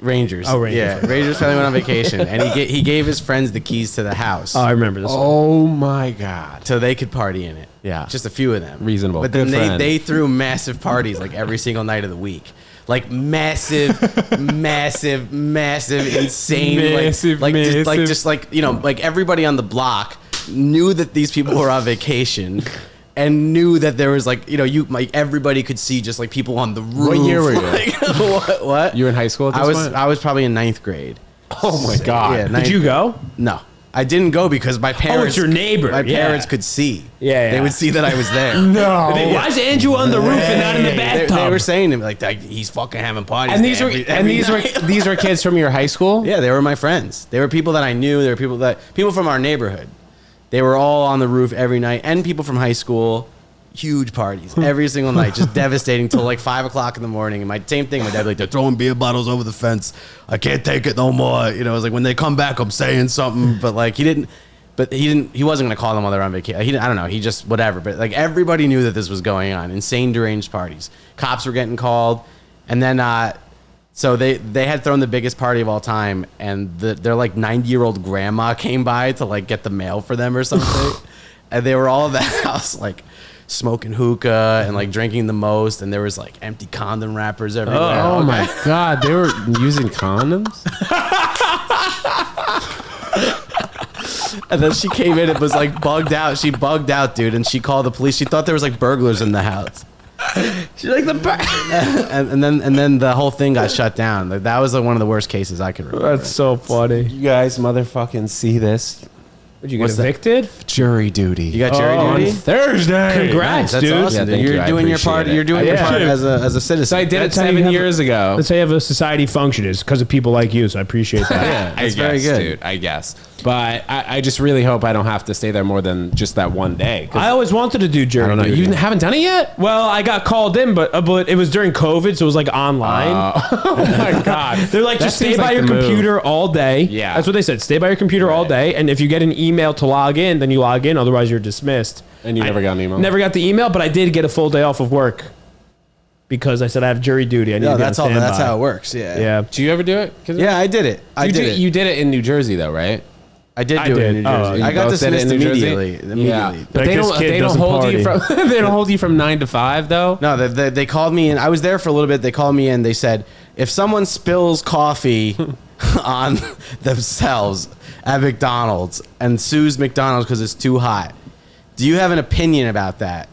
Rangers. Oh, Rangers. Yeah, Rangers family went on vacation, and he gave his friends the keys to the house Oh, I remember this. Oh my God. so they could party in it. Yeah. just a few of them. Reasonable. But then Good friend. they threw massive parties like every single night of the week. Like massive, massive, insane, Massive, just like like everybody on the block knew that these people were on vacation, and knew that there was like everybody could see just like people on the roof. What year were you? Like, what? You were in high school at this point? I was probably in 9th grade. Oh my God. Yeah, Did you go? No. I didn't go because my parents. your neighbor, My yeah. parents could see. Yeah. They would see that I was there. No. Why is Andrew on the roof and not in the bathtub? They were saying to me like he's fucking having parties. And these there were every night. these were kids from your high school? Yeah, they were my friends. They were people that I knew. They were people from our neighborhood. They were all on the roof every night, and people from high school. Huge parties every single night, just devastating till like 5 o'clock in the morning. And my same thing, my dad like, they're throwing beer bottles over the fence. I can't take it no more. It was like when they come back, I'm saying something, but like he wasn't gonna call them while they're on vacation. I don't know. He just whatever. But like everybody knew that this was going on. Insane deranged parties. Cops were getting called, and then so they had thrown the biggest party of all time, and their like 90-year-old grandma came by to like get the mail for them or something, and they were all at the house like smoking hookah and like drinking the most, and there was like empty condom wrappers everywhere. Oh my God. They were using condoms? And then she came in and was like bugged out. She bugged out, dude, and she called the police. She thought there was like burglars in the house. She's like and then the whole thing got shut down. Like, that was like one of the worst cases I could remember. That's so funny. You guys motherfucking see this? Did you get What's that? evicted? Jury duty. You got jury Oh, duty? Thursday. Congrats, That's dude. awesome. Yeah, dude. thank You're you. I doing your appreciate part. it. You're doing your Yeah. part as a citizen. So I did it That's how you 7 have years ago. That's how you have a society function, is because of people like you, so I appreciate that. Yeah, I That's guess, very good. dude. I guess. But I just really hope I don't have to stay there more than just that one day. 'Cause I always wanted to do jury I don't know. duty. You haven't done it yet? Well, I got called in, but it was during COVID, so it was like online. Oh my God. They're like, That just stay seems by like your the move. computer all day. Yeah. That's what they said. Stay by your computer all day, and if you get an email to log in, then you log in. Otherwise, you're dismissed. And you never got an email? Never got the email, but I did get a full day off of work because I said I have jury duty. I need No, to be that's on all. standby. That's how it works. Yeah. Yeah. Did you ever do it? Yeah, I did it. I did it. You did it in New Jersey, though, right? I did I do it did. in New Oh, Jersey. you I got both did it dismissed in New Jersey? immediately. Yeah. But Like, they this don't. kid They don't doesn't hold you from. party. They don't hold you from 9 to 5, though. No, they called me in. I was there for a little bit. They called me in. They said, if someone spills coffee on themselves at McDonald's and sues McDonald's because it's too hot, do you have an opinion about that?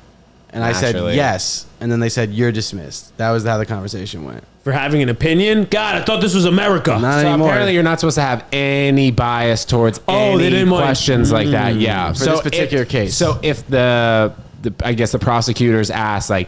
And I said, Naturally. yes. And then they said, you're dismissed. That was how the conversation went. For having an opinion? God, I thought this was America. Not So anymore. apparently you're not supposed to have any bias towards they any didn't want- questions like that. Yeah. For this particular case. So if the I guess the prosecutors ask, like,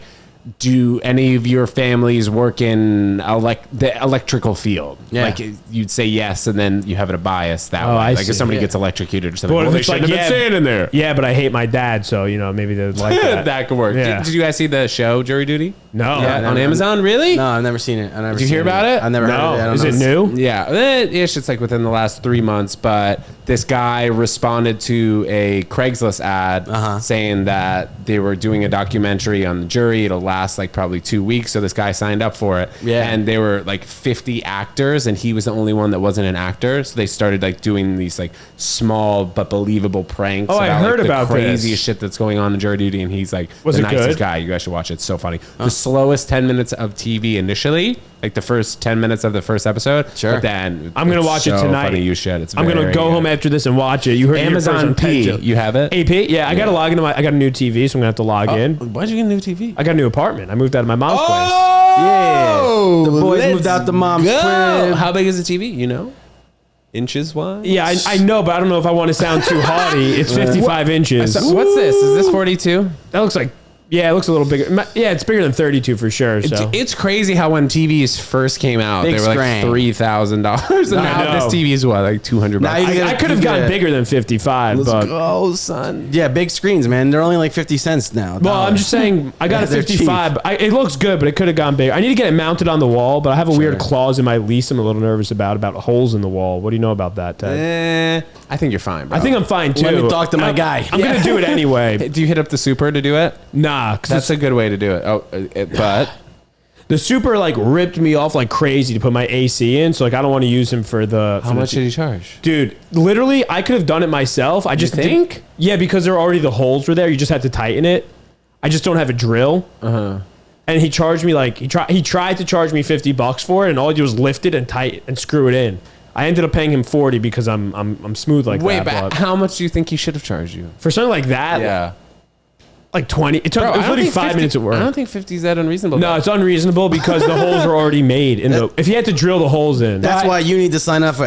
do any of your families work in the electrical field? Yeah. Like you'd say yes, and then you have a bias that way. I Like see. if somebody Yeah. gets electrocuted or something, What if they it's like, shouldn't have been staying in there. Yeah, but I hate my dad, so, maybe they'd like that. That could work. Yeah. Did you guys see the show Jury Duty? No. Yeah, On Amazon? Really? No, I've never seen it. Did you hear about it? I never heard of it. I No. don't Is know. it new? Yeah, ish. It's like within the last 3 months. But this guy responded to a Craigslist ad saying that they were doing a documentary on the jury. It'll last like probably 2 weeks. So this guy signed up for it. Yeah. And they were like 50 actors, and he was the only one that wasn't an actor. So they started like doing these like small but believable pranks. Oh, I heard like, about the this. craziest shit that's going on in jury duty, and he's like Was the it nicest good? guy. You guys should watch it. It's so funny. The slowest 10 minutes of TV initially, like the first 10 minutes of the first episode. Sure. But then I'm going to it's watch it so tonight. Funny, you should. It's I'm going to very go good. home after this and watch it. You heard it here first Amazon on P. TEDJO. You have it? AP? Yeah, I got to log into I got a new TV, so I'm going to have to log in. Why'd you get a new TV? I got a new apartment. I moved out of my mom's place. Yeah. The boys moved out the mom's crib. How big is the TV? You know? Inches wise? Yeah, I know, but I don't know if I want to sound too haughty. It's 55 inches. So, what's this? Is this 42? That looks like, yeah, it looks a little bigger. Yeah, it's bigger than 32 for sure. So It's crazy how when TVs first came out, Big they were like screen. $3,000. And now know. this TV is what, like $200? Now you I could have gotten bigger than 55, but go, son. Yeah, big screens, man. They're only like 50 cents now. well, I'm just saying I got a They're 55. It looks good, but it could have gone bigger. I need to get it mounted on the wall, but I have a weird clause in my lease I'm a little nervous about holes in the wall. What do you know about that, Ted? I think you're fine, bro. I think I'm fine too. Let me talk to my guy. I'm gonna do it anyway. Do you hit up the super to do it? Nah, 'cause That's a good way to do it. But the super like ripped me off like crazy to put my AC in, so like I don't want to use him for the. how much did he charge? Dude, literally, I could have done it myself. I just think? Yeah, because there already the holes were there. You just had to tighten it. I just don't have a drill. And he charged me like he tried to charge me $50 for it, and all I did was lift it and tighten and screw it in. I ended up paying him $40 because I'm smooth like Wait, that. but how much do you think he should have charged you? For something like that, like 20. It took Bro, it was I don't literally think 5 minutes at I work. don't think 50 is that unreasonable. No, it's unreasonable because the holes are already made. If he had to drill the holes in, That's why you need to sign up for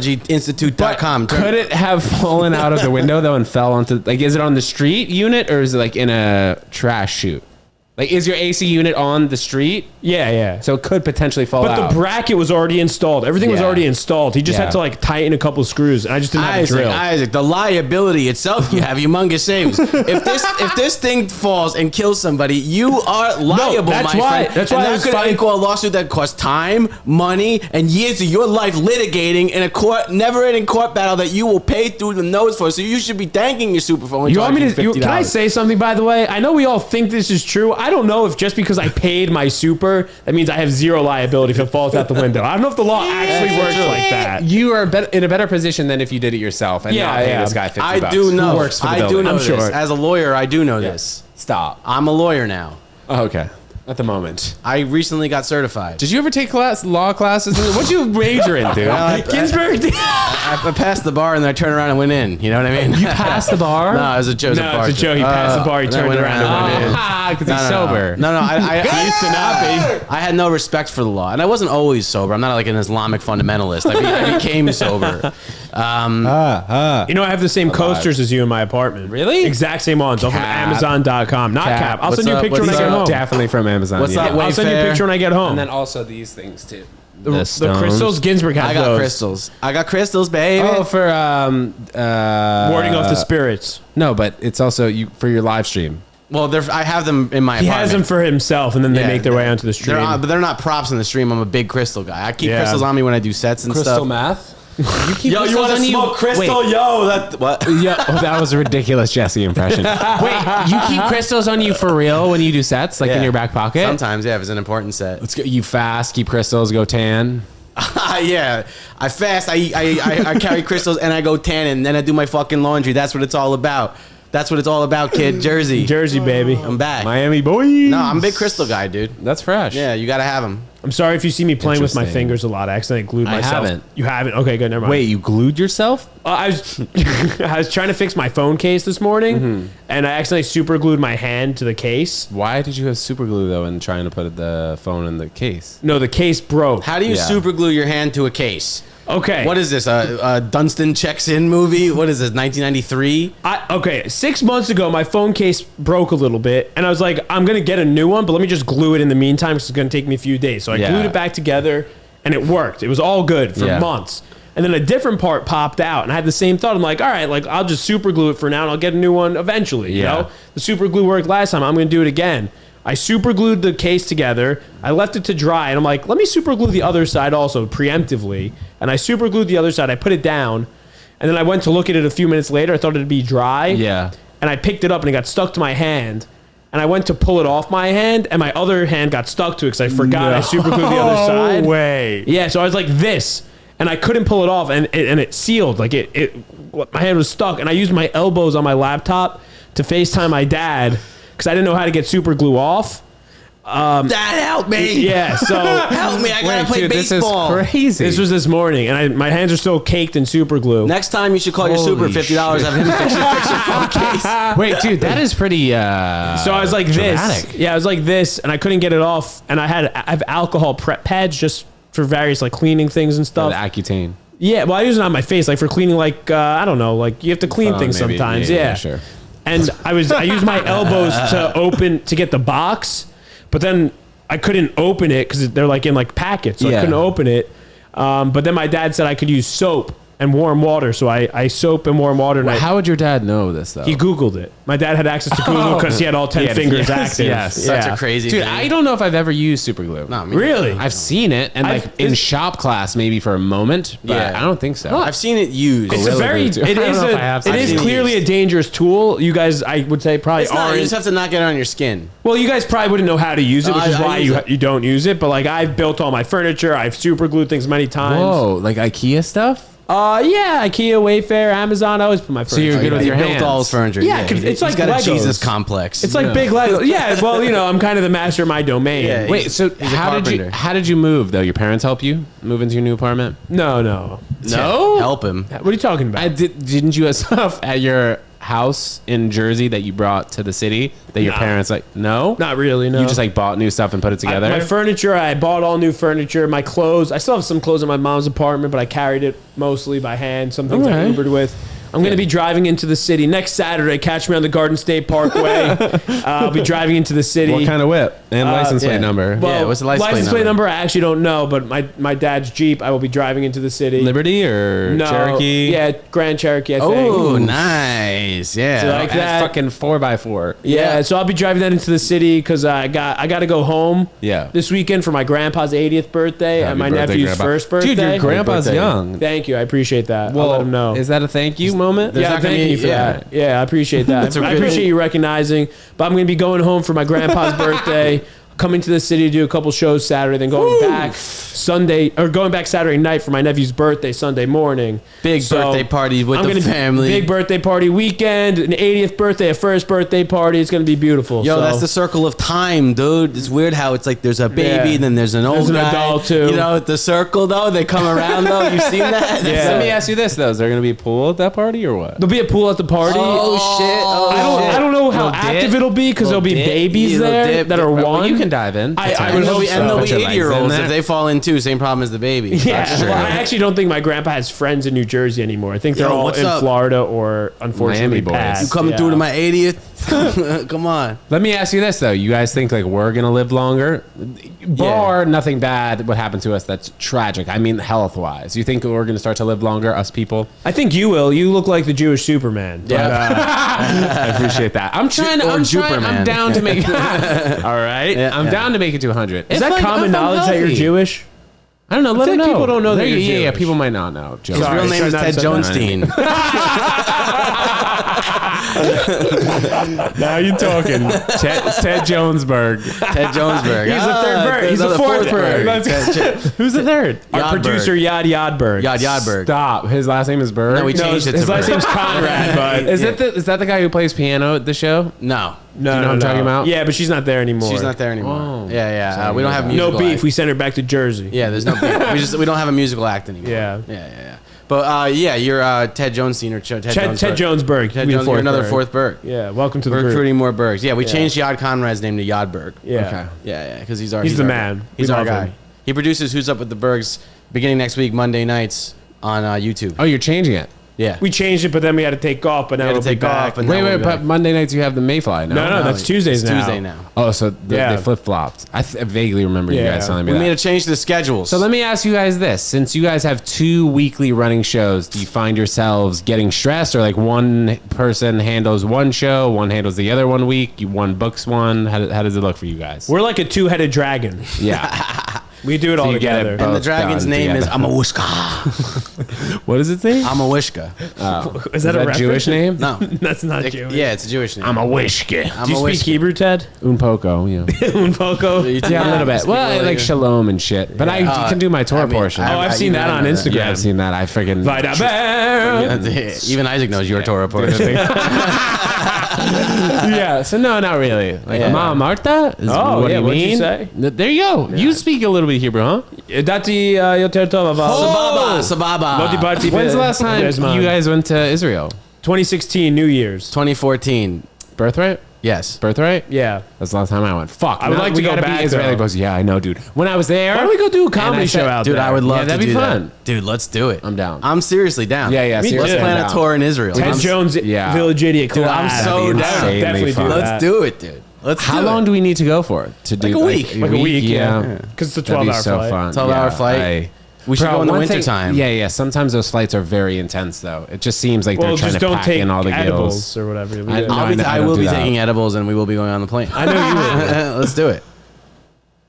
airconditioningtechnologyinstitute.com. Could it have fallen out of the window though and fell onto like? Is it on the street unit or is it like in a trash chute? Like, is your AC unit on the street? yeah. So it could potentially fall But out. the bracket was already installed. Everything was Yeah. already installed. He just Yeah. had to like tighten a couple screws, and I just didn't have a drill. Isaac, the liability itself, you have humongous savings. If this thing falls and kills somebody, you are liable, that's my why- friend. that's and why I that was could fine- equal a lawsuit that costs time, money, and years of your life litigating in a court, never-ending court battle that you will pay through the nose for. So you should be thanking your super for only You want me charging to? you $50. Can I say something? By the way, I know we all think this is true. I don't know if just because I paid my super, that means I have zero liability if it falls out the window. I don't know if the law actually works like that. You are in a better position than if you did it yourself and not pay this guy 50 I bucks. do know. Who works for the I do building. know I'm this. sure. As a lawyer, I do know this. Stop. I'm a lawyer now. Oh, okay. At the moment. I recently got certified. Did you ever take law classes? What'd you major in, dude? Ginsberg. I passed the bar and then I turned around and went in. You know what I mean? You passed the bar? No, it was a joke. No, it's a joke. He passed the bar. He and then turned went around and went in. because he's sober. No, I He used to not be. I had no respect for the law, and I wasn't always sober. I'm not like an Islamic fundamentalist. I became sober. You know, I have the same coasters as you in my apartment. Really? Exact same ones. I'm from Cap. Amazon.com. Not Cap. I'll What's send you a up? picture when I What's get up? home. Definitely from Amazon. What's up, I'll send you a Wayfair? picture when I get home. And then also these things too. the crystals, Ginsberg has I got those. crystals. I got crystals, baby. Oh, for Warding off the spirits. No, but it's also for your live stream. Well, I have them in my He apartment. has them for himself, and then they Yeah, make their way onto the stream. but they're not props in the stream. I'm a big crystal guy. I keep Yeah. crystals on me when I do sets and stuff. math? You keep Yo, you want to smoke crystal? Wait. Yo, that what? Yeah, that was a ridiculous Jesse impression. Wait, you keep crystals on you for real when you do sets, like in Yeah. your back pocket? Sometimes, yeah, if it's an important set. Let's go. You fast, keep crystals, go tan. Yeah, I fast. I carry crystals and I go tanning. And then I do my fucking laundry. That's what it's all about. That's what it's all about, kid. Jersey. Jersey, baby. I'm back. Miami boy. No, I'm a big crystal guy, dude. That's fresh. Yeah, you gotta have them. I'm sorry if you see me playing with my Interesting. fingers a lot. I accidentally glued I myself. haven't. You haven't? Okay, good. Never mind. Wait, you glued yourself? I was I was trying to fix my phone case this morning, and I accidentally super glued my hand to the case. Why did you have super glue though in trying to put the phone in the case? No, the case broke. How do you Yeah. super glue your hand to a case? Okay. What is this? A Dunstan Checks In movie? What is this? 1993? Okay, 6 months ago, my phone case broke a little bit, and I was like, I'm going to get a new one, but let me just glue it in the meantime because it's going to take me a few days. So I Yeah. glued it back together, and it worked. It was all good for Yeah. months. And then a different part popped out, and I had the same thought. I'm like, all right, like I'll just super glue it for now, and I'll get a new one eventually. You Yeah. know, the super glue worked last time. I'm going to do it again. I super glued the case together. I left it to dry, and I'm like, let me super glue the other side also preemptively. And I super glued the other side. I put it down, and then I went to look at it a few minutes later. I thought it'd be dry. Yeah. And I picked it up, and it got stuck to my hand. And I went to pull it off my hand, and my other hand got stuck to it because I forgot I super glued the other side. No way. Yeah, so I was like this, and I couldn't pull it off, and it sealed. Like my hand was stuck, and I used my elbows on my laptop to FaceTime my dad because I didn't know how to get super glue off. Dad, help me! Yeah, so Help me! I gotta play baseball. This is crazy. this was this morning, and my hands are still caked in super glue. Next time you should call your super Holy $50. Have him fix your phone case. Wait, dude, that is pretty. So I was like dramatic. this. Yeah, I was like this, and I couldn't get it off. And I have alcohol prep pads just for various like cleaning things and The stuff. Accutane. Yeah, well, I use it on my face, like for cleaning, like I don't know, like you have to clean Phone, things maybe. sometimes. Yeah, Yeah, yeah, sure. And I used my elbows to get the box, but then I couldn't open it because they're like in like packets, so I Yeah. couldn't open it. But then my dad said I could use soap and warm water, so I soap and warm water. And How would your dad know this though? he Googled it. My dad had access to Google because he had all 10 fingers active. yes. Such a crazy Dude, thing. I don't know if I've ever used super glue. No, me Really? I've seen it and like in shop class maybe for a moment, but Yeah. I don't think so. I've seen it used. It's a very, Glue, too. it I don't is know if I have it is seen it clearly a dangerous tool. You guys, I would say, probably It's not. aren't. You just have to not get it on your skin. Well, you guys probably wouldn't know how to use it, which I is why use you it. you don't use it. But like I've built all my furniture, I've super glued things many times. Whoa, like IKEA stuff? Yeah, IKEA, Wayfair, Amazon. I always put my furniture. you're good with He your built hands. all his furniture. Yeah, 'cause it's he's like got Legos. a Jesus complex. It's like big Lego. Yeah, well, I'm kind of the master of my domain. Yeah, Wait, so he's a how carpenter. did you move though? Your parents help you move into your new apartment? No. No? Help him. What are you talking about? Didn't you have stuff at your house in Jersey that you brought to the city that your Nah. parents like no? Not really, no. You just like bought new stuff and put it together? My furniture, I bought all new furniture. My clothes, I still have some clothes in my mom's apartment, but I carried it mostly by hand. Some things I Okay. Ubered with. I'm going to be driving into the city next Saturday. Catch me on the Garden State Parkway. I'll be driving into the city. What kind of whip and license plate yeah. number? Well, Yeah, what's the license plate number? I actually don't know, but my dad's Jeep. I will be driving into the city. Liberty or No, Cherokee? Yeah, Grand Cherokee. I think. Oh, nice. Yeah. So, like That's that. fucking 4x4. Yeah, so I'll be driving that into the city because I got to go home. Yeah. This weekend for my grandpa's 80th birthday and Happy my birthday, nephew's Grandpa. first birthday. Dude, your grandpa's birthday. young. Thank you, I appreciate that. I'll let him know. Is that a thank you moment? There's Yeah, not gonna thank be- you for yeah. that. Yeah, I appreciate that. a I good- appreciate you recognizing. But I'm going to be going home for my grandpa's birthday. Coming to the city to do a couple shows Saturday, then going back Sunday or going back Saturday night for my nephew's birthday Sunday morning. Big birthday party with the gonna- family. Big birthday party weekend, an 80th birthday, a first birthday party. It's going to be beautiful. Yo, so. that's the circle of time, dude. It's weird how it's like there's a baby, Yeah. then there's an old an guy. adult, too. You know, the circle though, they come around though. You've seen that? Yeah. Let me ask you this though: is there going to be a pool at that party or what? There'll be a pool at the party. Oh shit! Oh, I don't know how Little active dip. it'll be because there'll be Little dip. babies Little there dip. that are Well, one. you can dive in. I And would there'll hope be, so. and there'll Put be your legs 80-year-olds in there. if they fall in too. Same problem as the baby. Yeah, That's true. well, I actually don't think my grandpa has friends in New Jersey anymore. I think they're Yo, all what's in up? Florida or unfortunately Miami boys. passed. You coming Yeah. through to my 80th? Come on. Let me ask you this though: you guys think like we're gonna live longer? Bar nothing bad would happen to us that's tragic. I mean, health wise, you think we're gonna start to live longer, us people? I think you will. You look like the Jewish Superman. But, I appreciate that. I'm trying. or I'm Juperman. down to make. All right, Yeah, I'm yeah. down to make it to 100. is that common knowledge that you're Jewish? I don't know. Let feel them like know. people don't know that Yeah, you're yeah, Jewish. people might not know. Joe. His Sorry, real name is try not Ted to say Jonestein. Now you're talking. Ted Jonesberg. Ted Jonesberg. He's the third bird. He's the fourth bird. Who's the third? Our Yodberg. producer Yodberg. Yodberg. Stop. His last name is Berg. No, we No, changed it to his last Berg. name's Conrad, but Is that the guy who plays piano at the show? No. no, you know what I'm talking about? Yeah, but she's not there anymore. She's not there anymore. Oh. Yeah. We don't have musical No beef. act. We sent her back to Jersey. Yeah, there's no beef. We don't have a musical act anymore. Yeah. Yeah. But yeah, you're Ted Jones Senior. Ted Jonesberg. Ted We the Jones, you're another bird. fourth Berg. Yeah, welcome to the We're group. recruiting more Bergs. Yeah, we changed Yod Conrad's name to Yodberg. Yeah. Okay. Yeah, because he's our. He's the our man. guy. He's We our love guy. him. He produces Who's Up with the Bergs beginning next week, Monday nights on YouTube. Oh, you're changing it. Yeah. We changed it, but then we had to take off. But now had to it'll be take back. off and- Wait, now we'll wait, be but back. Monday nights you have the Mayfly. No, that's Tuesdays it's now. Tuesday now. Oh, so Yeah. they flip flopped. I vaguely remember you Yeah. guys telling me We that. made a change to the schedules. So let me ask you guys this: since you guys have 2 weekly running shows, do you find yourselves getting stressed, or like one person handles one show, one handles the other 1 week, one books one? How does it look for you guys? We're like a two-headed dragon. Yeah. We do it all you get it together. both. and the dragon's done name is together. Amawishka. What does it say? Amawishka. Is that a reference? Jewish name? No. That's not Jewish. Yeah, it's a Jewish name. I'm a wishke. Do you speak Hebrew, Ted? Un poco, yeah. Un poco. Yeah, a little bit. Well, I like shalom and shit, but I can do my Torah I mean, portion. Oh, I've seen that on Instagram. yeah, I've seen that. I freaking Vita Bam. Even Isaac knows your Torah portion. yeah. So no, not really. Like Yeah. Ma Marta. Is Oh, what yeah, do you what'd you mean? say? There you go. You speak a little bit Hebrew, huh? Dati yoter tov aval. Sababa. Moti parti When's the last time Bezman. you guys went to Israel? 2016 New Year's. 2014. Birthright? Yes. Birthright? Yeah. That's the last time I went. Fuck. I would now like we to go gotta back, be Israeli. though. Goes, yeah, I know, dude. When I was there, Why don't we go do a comedy and I said- show out Dude, there? I would love Yeah, to that'd do be that. fun. Dude, let's do it. I'm down. I'm seriously down. Yeah, Me seriously, too. Let's plan I'm a down. tour in Israel. Ted I'm- Jones Yeah. Villagidia collab. I'm so down. Insanely Definitely fun. do Let's that. do it, dude. Let's How do long it. do we need to go for to do a week. Like a week, yeah. Because it's a That'd be 12-hour so flight. fun. 12-hour flight. We should Bro, go in the one winter thing- time. Yeah. Sometimes those flights are very intense, though. It just seems like Well, they're trying just to don't pack take in all the edibles gills. or whatever. I- We did. no, I know I how to will do be that. taking edibles and we will be going on the plane. I know you will. Let's do it.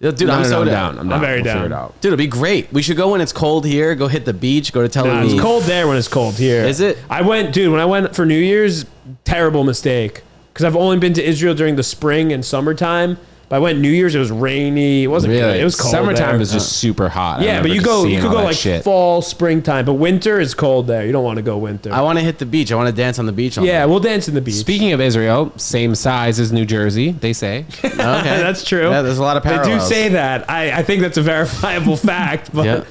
Dude, No, I'm no, so I'm down. down. I'm down. very We'll figure down. it out. Dude, it'll be great. We should go when it's cold here. Go hit the beach. Go to Tel Nah, Aviv. it's cold there when it's cold here. Is it? I went, dude, when I went for New Year's, terrible mistake. Because I've only been to Israel during the spring and summertime. But I went New Year's, it was rainy. It wasn't good. Really? It was cold Summertime there. is just super hot. I Yeah, but remember you just go, you seeing could all go that like shit. fall, springtime. But winter is cold there. You don't want to go winter. I want to hit the beach. I want to dance on the beach. All yeah, night. we'll dance in the beach. Speaking of Israel, same size as New Jersey, they say. Okay. That's true. Yeah, there's a lot of They parallels. do say that. I think that's a verifiable fact. But Yeah.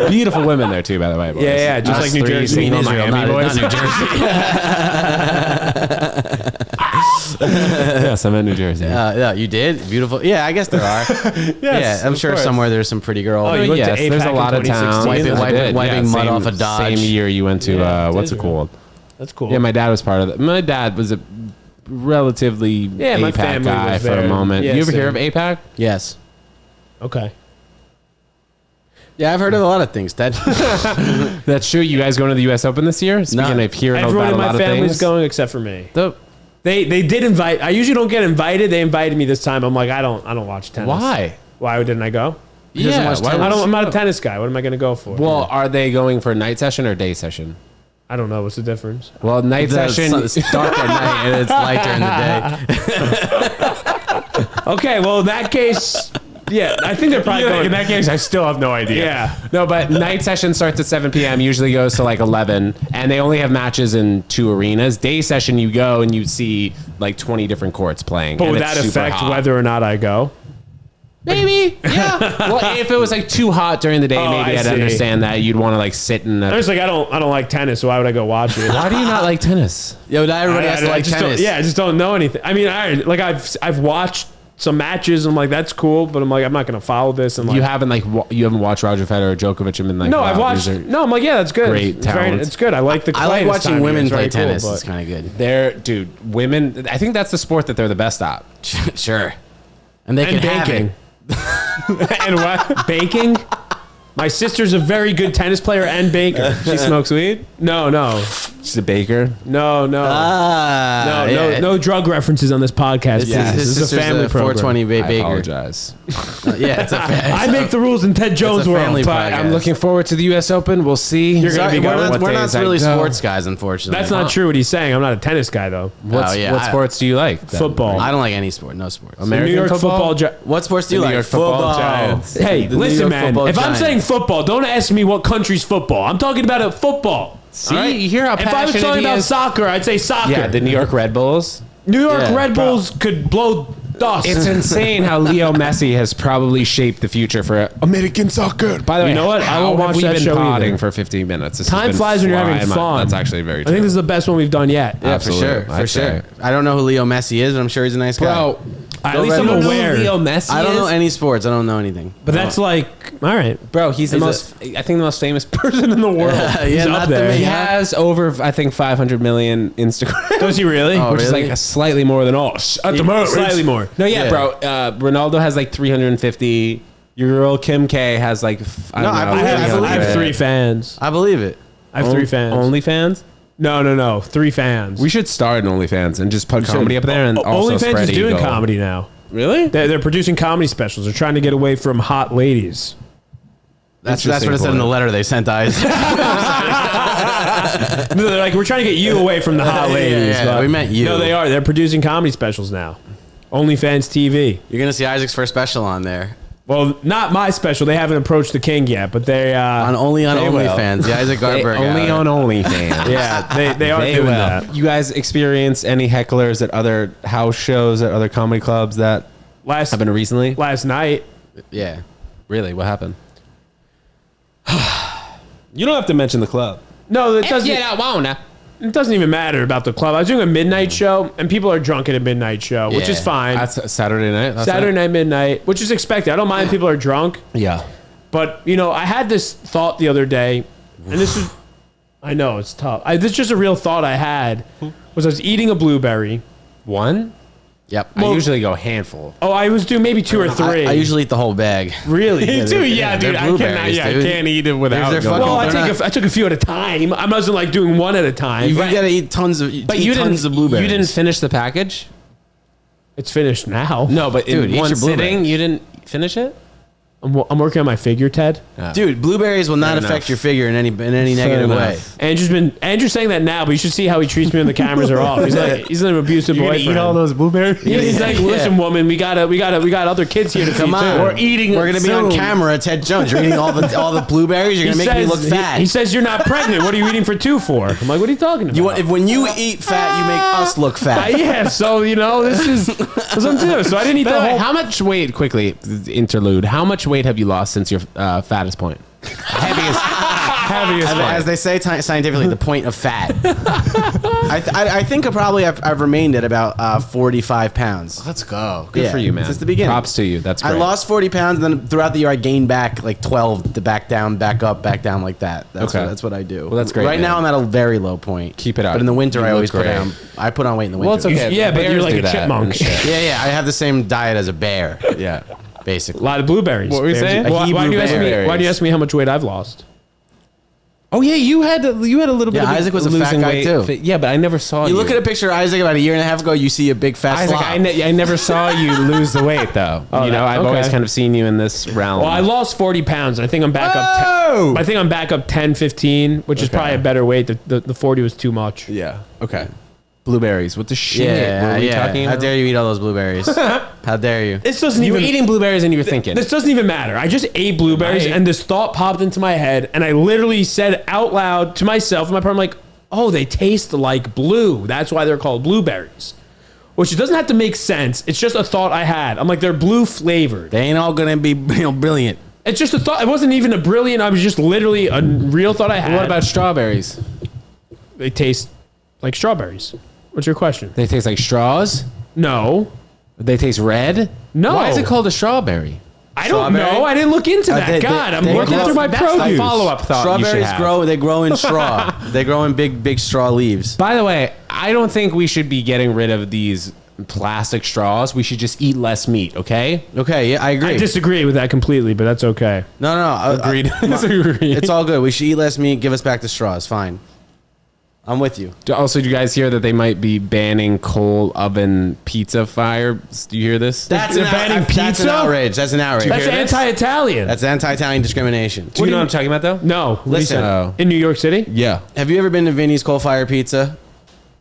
Beautiful women there too, by the way. Boys. Yeah, just Us like New three Jersey. single In Israel, Miami not boys. New Jersey. Yes, I'm in New Jersey. Yeah, you did. Beautiful. Yeah, I guess there are. yeah, I'm of sure course. somewhere there's some pretty girls. Oh, you went to yes, there's APAC a lot in of towns. 2016? I did, Wiping mud same- off a Dodge. Same year you went to Yeah, what's it Israel. called? That's cool. Yeah, my dad was part of it. My dad was a relatively Yeah, my APAC family guy was for a there. moment. Yeah, you ever hear same. of APAC? Yes. Okay. Yeah, I've heard of a lot of things. That That's true. You guys going to the U.S. Open this year? Speaking of hearing Everyone about in a lot my of family's things. going except for me. The- They did invite. I usually don't get invited. They invited me this time. I'm like, I don't watch tennis. why? Why didn't I go? doesn't watch tennis. I'm not a tennis guy. What am I going to go for? Well, are they going for night session or day session? I don't know. What's the difference? Well, night session. It's dark at night and it's light during the day. Okay. Well, in that case, yeah, I think they're probably going. in that case, I still have no idea. Yeah. No, but night session starts at 7 p.m. Usually goes to like 11, and they only have matches in 2 arenas. Day session, you go and you see like 20 different courts playing. But and would it's that super affect hot. whether or not I go? Maybe, yeah. Well, if it was like too hot during the day, Oh, maybe I I'd see. understand that you'd want to like sit in. I A, was like, I don't like tennis, so why would I go watch it? why do you not like tennis? Yo, not everybody has to like just don't- tennis. Yeah, I just don't know anything. I mean, I've watched some matches. I'm like, that's cool, but I'm like, I'm not gonna follow this. And like, You haven't you haven't watched Roger Federer or Djokovic and been like, no, wow, I've watched. these are- No, I'm like, yeah, that's good. great It's very- talent. It's good. I like the. I like play this watching time of year. women It's play very cool, tennis. but- It's kind of good. They're, dude, women. I think that's the sport that they're the best at. Sure. And they And can have baking. it. And what? Baking? My sister's a very good tennis player and baker. She smokes weed? No. Just a baker. No. No drug references on this podcast. Yes. This is a family program. 420 I baker. apologize. Yeah, it's a I make the rules in Ted Jones a world. family But podcast. I'm looking forward to the U.S. Open. We'll see. You're gonna be going. We're not really go. sports guys, unfortunately. That's not true what he's saying. I'm not a tennis guy though. What sports do you like? then? Football. I don't like any sport. No sports. American New York football. What sports do you The like? New York football Football. Giants. Hey, The New listen, York man. football If I'm Giants. saying football, don't ask me what country's football. I'm talking about a football. See, all right? you hear how If I was passionate talking he about is? soccer, I'd say soccer. Yeah, the New York Red Bulls. New York Yeah. Red Bulls could blow dust. It's insane how Leo Messi has probably shaped the future for American soccer. By the way, You know what? I how won't have watch we that been show podding either. for 15 minutes? This has Time been flies when you're having flying by. fun. That's actually very I true. think this is the best one we've done yet. Yeah, Absolutely, for I'd sure. say. I don't know who Leo Messi is, but I'm sure he's a nice guy. Bro, At least Red I'm Bulls. aware. Leo Messi I don't know is? any sports. I don't know anything. But that's like, all right. Bro, he's the He's most, I think the most famous person in the world. He's not up the there. main- He Yeah. has over, I think, 500 million Instagram. Does he really? Oh, Which is really? like slightly more than us. At the moment. Slightly more. No, yeah, Yeah. bro. Ronaldo has like 350. Your girl Kim K has like, I don't No, I know. believe it. I have 3 fans. I believe it. I have 3 fans. OnlyFans? No. 3 fans. We should start an OnlyFans and just put comedy up there and also OnlyFans spread is doing ego. comedy now. Really? They're producing comedy specials. They're trying to get away from hot ladies. That's what it said in the point. letter they sent Isaac. No, they're like, we're trying to get you away from the hot Yeah, ladies. yeah, but- we meant you. No, they are. They're producing comedy specials now. OnlyFans TV. You're gonna see Isaac's first special on there. Well, not my special. They haven't approached the king yet, but they Only on They will. OnlyFans. Yeah, Isaac Gartenberg. Only on OnlyFans. yeah, they are They doing will. that. You guys experience any hecklers at other house shows, at other comedy clubs that happened recently? Last night, Yeah. Really? What happened? You don't have to mention the club. no, it doesn't. I wanna. It doesn't even matter about the club. I was doing a midnight show, and people are drunk at a midnight show, which is Yeah. fine. That's Saturday night. That's Saturday it? night midnight, which is expected. I don't mind if people are drunk, Yeah. but I had this thought the other day, and this is, I know it's tough. This is just a real thought I had. Was I was eating a blueberry. One? Yep. I usually go handful. Oh, I was doing maybe 2 or 3. I usually eat the whole bag. really. Yeah, Dude, they're dude, I blueberries, cannot. dude. I can't eat it without. They're going. fucking- Well, They're I took a few at a time. I wasn't like doing one at a time. You gotta eat tons of. But eat you tons didn't. of blueberries. You didn't finish the package. It's finished now. No, but Dude, in eat one your sitting, blueberries. you didn't finish it. I'm working on my figure, Ted. Dude, blueberries will not Fair affect enough. your figure in any negative enough. way. Andrew's saying that now, but you should see how he treats me when the cameras are off. He's an abusive You're gonna boyfriend. eat all those blueberries. He's like, listen, woman, we got other kids here to Come feed on, too. we're eating. We're gonna be on camera. Ted Jones, you're eating all the blueberries. You're gonna make me look fat. He says you're not pregnant. What are you eating for 2 for? I'm like, what are you talking about? When you eat fat, you make us look fat. Yeah, so this is what I'm doing. So I didn't eat By the the way, whole. how much weight? Quickly, interlude. How much weight have you lost since your fattest point? Heaviest As they say scientifically, the point of fat. I think I've remained at about 45 pounds. Let's go. Good Yeah, for you, man. since the beginning. Props to you. That's great. I lost 40 pounds, and then throughout the year, I gained back like 12 to back down, back up, back down like that. Okay. That's what I do. Well, that's great, Right man. now, I'm at a very low point. Keep it up. But in the winter, You I look always great. I put on weight in the winter. Well, it's okay. Yeah, but you're Bears like do a that chipmunk. and shit. Yeah, I have the same diet as a bear, Yeah. A basically. lot of blueberries. What were you saying? Why do you ask me? Hebrew Why do you ask me how much weight I've lost? Oh yeah, you had a little bit. Yeah, of Isaac was a fat losing guy, weight too. fit. Yeah, but I never saw you. You look at a picture of Isaac about a year and a half ago, you see a big fat Isaac. slob. I never saw you lose the weight though. I've always okay. kind of seen you in this realm. Well, I lost 40 pounds. And I think I'm back Whoa! up. I think I'm back up 10, 15, which is Okay. probably a better weight. The 40 was too much. Yeah. Okay. Blueberries. What the shit? Yeah, What were we yeah. talking How about? dare you eat all those blueberries? How dare you? This doesn't You were even. eating blueberries and you were thinking. This doesn't even matter. I just ate blueberries, Right. and this thought popped into my head, and I literally said out loud to myself, and my partner, like, "Oh, they taste like blue. That's why they're called blueberries." Which it doesn't have to make sense. It's just a thought I had. I'm like, they're blue flavored. They ain't all gonna be brilliant. It's just a thought. It wasn't even a brilliant. I was just literally a real thought I had. What about strawberries? They taste like strawberries. What's your question? They taste like straws. No. They taste red. No. Why is it called a strawberry? I don't Strawberry? know. I didn't look into that. they- God, I'm they looking grow- through my that's the produce. follow-up thought you should Strawberries have. they grow in straw. They grow in big straw leaves. By the way, I don't think we should be getting rid of these plastic straws. We should just eat less meat, okay? Okay, yeah, I agree. I disagree with that completely, but that's okay. No. Agreed. Agreed. It's all good. We should eat less meat. Give us back the straws. Fine. I'm with you. Also, do you guys hear that they might be banning coal oven pizza fires? Do you hear this? That's They're banning That's an pizza? outrage. That's an outrage. That's anti-Italian. That's anti-Italian discrimination. Do you know what I'm talking about, though? no. What do you Listen. say? In New York City? Yeah. Have you ever been to Vinny's coal-fired pizza?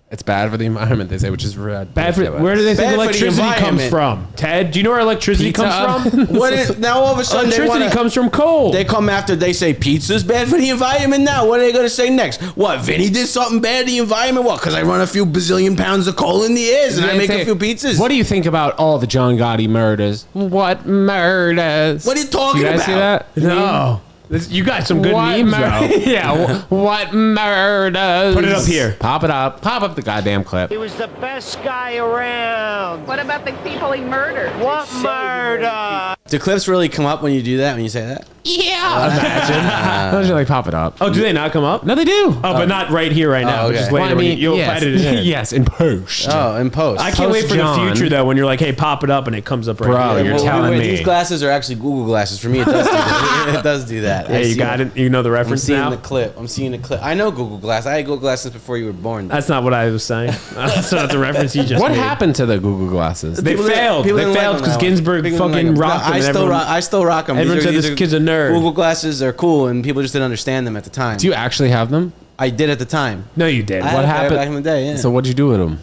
It's bad for the environment, they say, which is ridiculous. Bad for, where do they think Bad for the electricity comes environment. from? Ted, do you know where electricity Pizza comes from? What is, now all of a sudden they Electricity wanna, comes from coal. they come after, they say pizza's bad for the environment now. What are they going to say next? What, Vinny did something bad to the environment? What, because I run a few bazillion pounds of coal in the air and I make a few pizzas? What do you think about all the John Gotti murders? What murders? What are you talking You guys see about? that? no. You got some good memes, though. Yeah. What murders? Put it up here. Pop it up. Pop up the goddamn clip. He was the best guy around. What about the people he murdered? What murder? Do clips really come up when you do that, when you say that? Imagine like pop it up. Oh, do they not come up? No, they do. Oh, but not right here, right now. Oh, But okay. just later. Well, I when mean, you'll yes. edit it in. Yes, in post. Oh, in post. I can't wait for the John. future, though, when you're like, hey, pop it up, and it comes up right Bro, here. you're Well, telling wait, me. These glasses are actually Google glasses. For me, it does do that. It does do that. Hey, you got it? You know the I'm reference seeing now? the clip. I'm seeing the clip. I know Google Glass. I had Google Glasses before you were born. That's not what I was saying. That's not the reference he just What made. happened to the Google glasses? They People didn't- failed. people They didn't like failed them because that way. Ginsberg People didn't fucking like them. rocked them. I and still everyone- rock. I still rock them. everyone said These this are- kid's a nerd. Google Glasses are cool, and people just didn't understand them at the time. Do you actually have them? I did at the time. No, you did. I had What a pair happened? back in the day? Yeah. So what'd you do with them?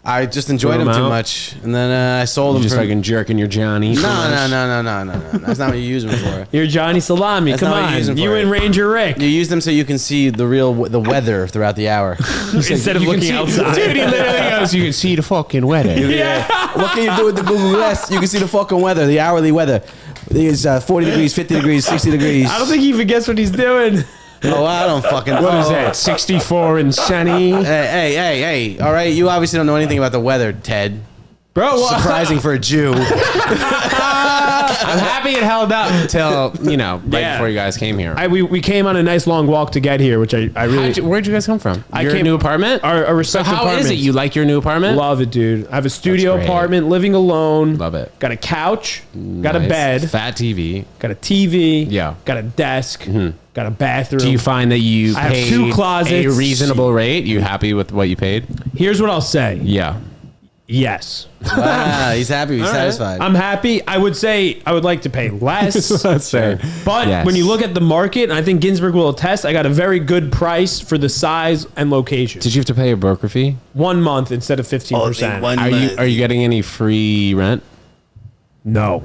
I just enjoyed Threw them 'em too out? much, and then I sold You them. just for, fucking jerking your Johnny? no. That's not what you use them for. You're Johnny Salami. That's Come not what you use on. them You for. and Ranger Rick. You use them so you can see the weather throughout the hour. Instead of You can looking see- outside. Dude, he literally goes, you can see the fucking weather. What can you do with the Google Glass? You can see the fucking weather, the hourly weather. It's 40 degrees, 50 degrees, 60 degrees. I don't think he even gets what he's doing. Oh, I don't fucking. What is oh. that? 64 and sunny? Hey! All right, you obviously don't know anything about the weather, Ted. Bro, Surprising for a Jew. I'm happy it held up until, right Yeah. before you guys came here. we came on a nice long walk to get here, which I really... Where'd you guys come from? Your came- new apartment? Our So respective how is it? apartments. You like your new apartment? Love it, dude. I have a studio great. apartment, living alone. Love it. Got a couch. Got a Nice. bed. Fat TV. Got a TV. Yeah. Got a desk. Got a bathroom. Do you find that you I have paid two closets. a reasonable rate? You happy with what you paid? Here's what I'll say. Yeah. Yes. Wow, he's happy. He's satisfied. I'm happy. I would say I would like to pay less. That's fair. But Yes. when you look at the market, and I think Ginsberg will attest, I got a very good price for the size and location. Did you have to pay a broker fee? 1 month instead of 15%. Are you getting any free rent? No.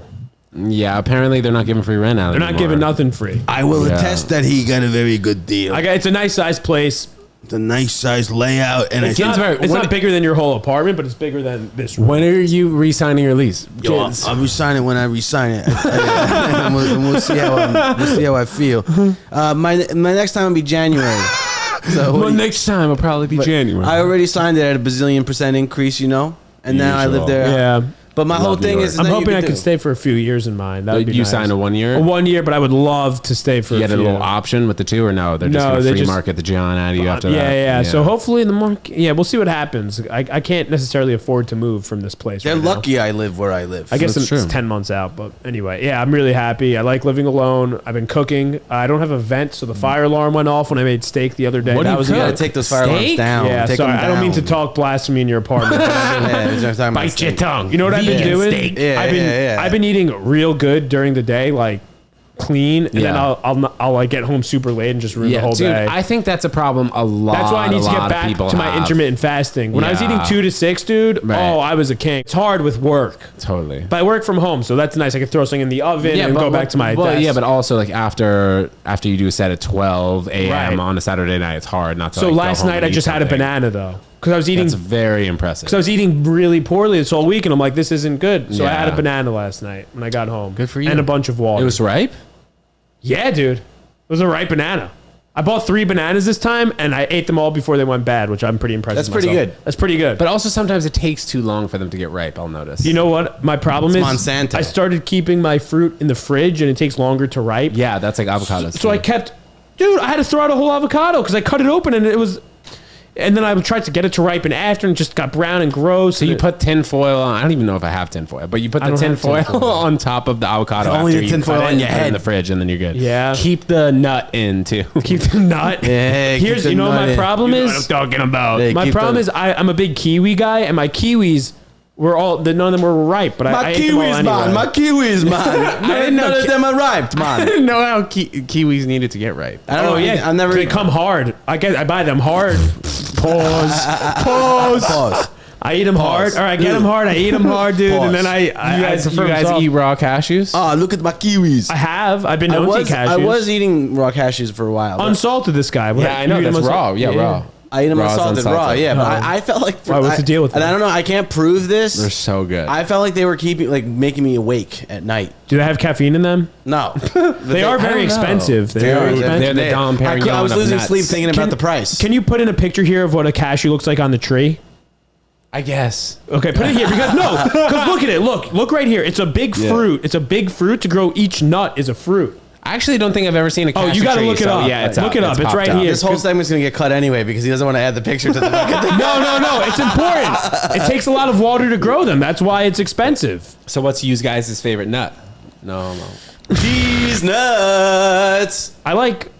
Yeah, apparently they're not giving free rent out. They're not giving nothing free. I will Yeah. attest that he got a very good deal. It's a nice size place. It's a nice size layout, and It's not bigger than your whole apartment, but it's bigger than this room. When are you re-signing your lease? Kids. I'll resign it when I resign it, and we'll see how I feel. My next time will be January. So Well, next time will probably be January. I already signed it at a bazillion% increase, and now I live there. Yeah. But my whole Love New thing York. is, I'm that you hoping I do. could stay for a few years in mine. That would be You nice. signed a 1 year? A 1 year, but I would love to stay for You a get a few. little option with the two, or no? They're just No, going they to free just- market the John out of you after Yeah, that. yeah. So hopefully in the market, we'll see what happens. I can't necessarily afford to move from this place. They're right now. lucky I live where I live. I guess That's it's true. 10 months out, but anyway, yeah, I'm really happy. I like living alone. I've been cooking. I don't have a vent, so the fire alarm went off when I made steak the other day. What do that you was cook? You gotta take those fire alarms Steak? down. Yeah, Take sorry. them I don't mean to down. talk blasphemy in your apartment. Yeah, we're talking about Bite your steak. tongue. You know what I've been Vegan doing? steak. Yeah, I've been eating real good during the day, like clean, and then Yeah. I'll like get home super late and just ruin the Yeah, whole dude, day. I think that's a problem a lot. That's why I need to get back to my have. intermittent fasting. When I was Yeah. eating 2 to 6, dude, Right. oh, I was a king. It's hard with work. Totally. But I work from home, so that's nice. I can throw something in the oven and go back to my desk. Yeah, but also like after you do a set at 12 a.m. Right. on a Saturday night, it's hard not to. So like, go last home night and I eat just had a something. banana though, because I was eating. That's very impressive. Because I was eating really poorly this whole week, and I'm like, this isn't good. So I had a Yeah. banana last night when I got home. Good for you. And a bunch of water. It was ripe. Yeah, dude. It was a ripe banana. I bought 3 bananas this time, and I ate them all before they went bad, which I'm pretty impressed That's with pretty myself. good. That's pretty good. But also sometimes it takes too long for them to get ripe. I'll notice. you know what? My problem is Monsanto. I started keeping my fruit in the fridge, and it takes longer to ripe. Yeah, that's like avocados. So I kept, dude, I had to throw out a whole avocado because I cut it open, and it was And then I tried to get it to ripen after and just got brown and gross. So you put tin foil on. I don't even know if I have tin foil, but you put the tin foil on top of the avocado Only after the you tin cut foil it, on your put it in head. the fridge, and then you're good. Yeah. Keep the nut in too. Keep the nut. Yeah, keep Here's, the you know what nut my in. problem You know what is? I'm talking about. Yeah, My keep problem the- is I'm a big kiwi guy, and my kiwis were none of them were ripe, but I ate them all anyway. My kiwis, man. didn't know None of them are ripe, I man. didn't know how kiwis needed to get ripe. I don't know. yeah, I've never. they come hard. I buy them hard. Pause. I eat them hard. All right, get them hard. I eat them hard, dude. Pause. And then I You guys prefer eat raw cashews? Oh, look at my kiwis. I've been known to eat cashews. I was eating raw cashews for a while. but unsalted. This guy. Yeah, I know. You eat That's them raw. Yeah, raw. I eat them Raw is unsalted raw. unsalted. Yeah, but Oh. I felt like. Why, what's the deal with And them? I don't know. I can't prove this. They're so good. I felt like they were making me awake at night. Do they have caffeine in them? No, They are very expensive. They are They're expensive. the Dom Perignon I was of losing nuts. sleep thinking about the price. Can you put in a picture here of what a cashew looks like on the tree? I guess. Okay, put it here because look at it. Look right here. It's a big fruit. It's a big fruit to grow. Each nut is a fruit. I actually don't think I've ever seen a cashew Oh, you got to tree, look it so up. Yeah, it's look it up. It's popped right up. here. This whole segment's gonna get cut anyway because he doesn't want to add the picture to the fucking. No. It's important. It takes a lot of water to grow them. That's why it's expensive. So what's you guys' favorite nut? No. These nuts. I like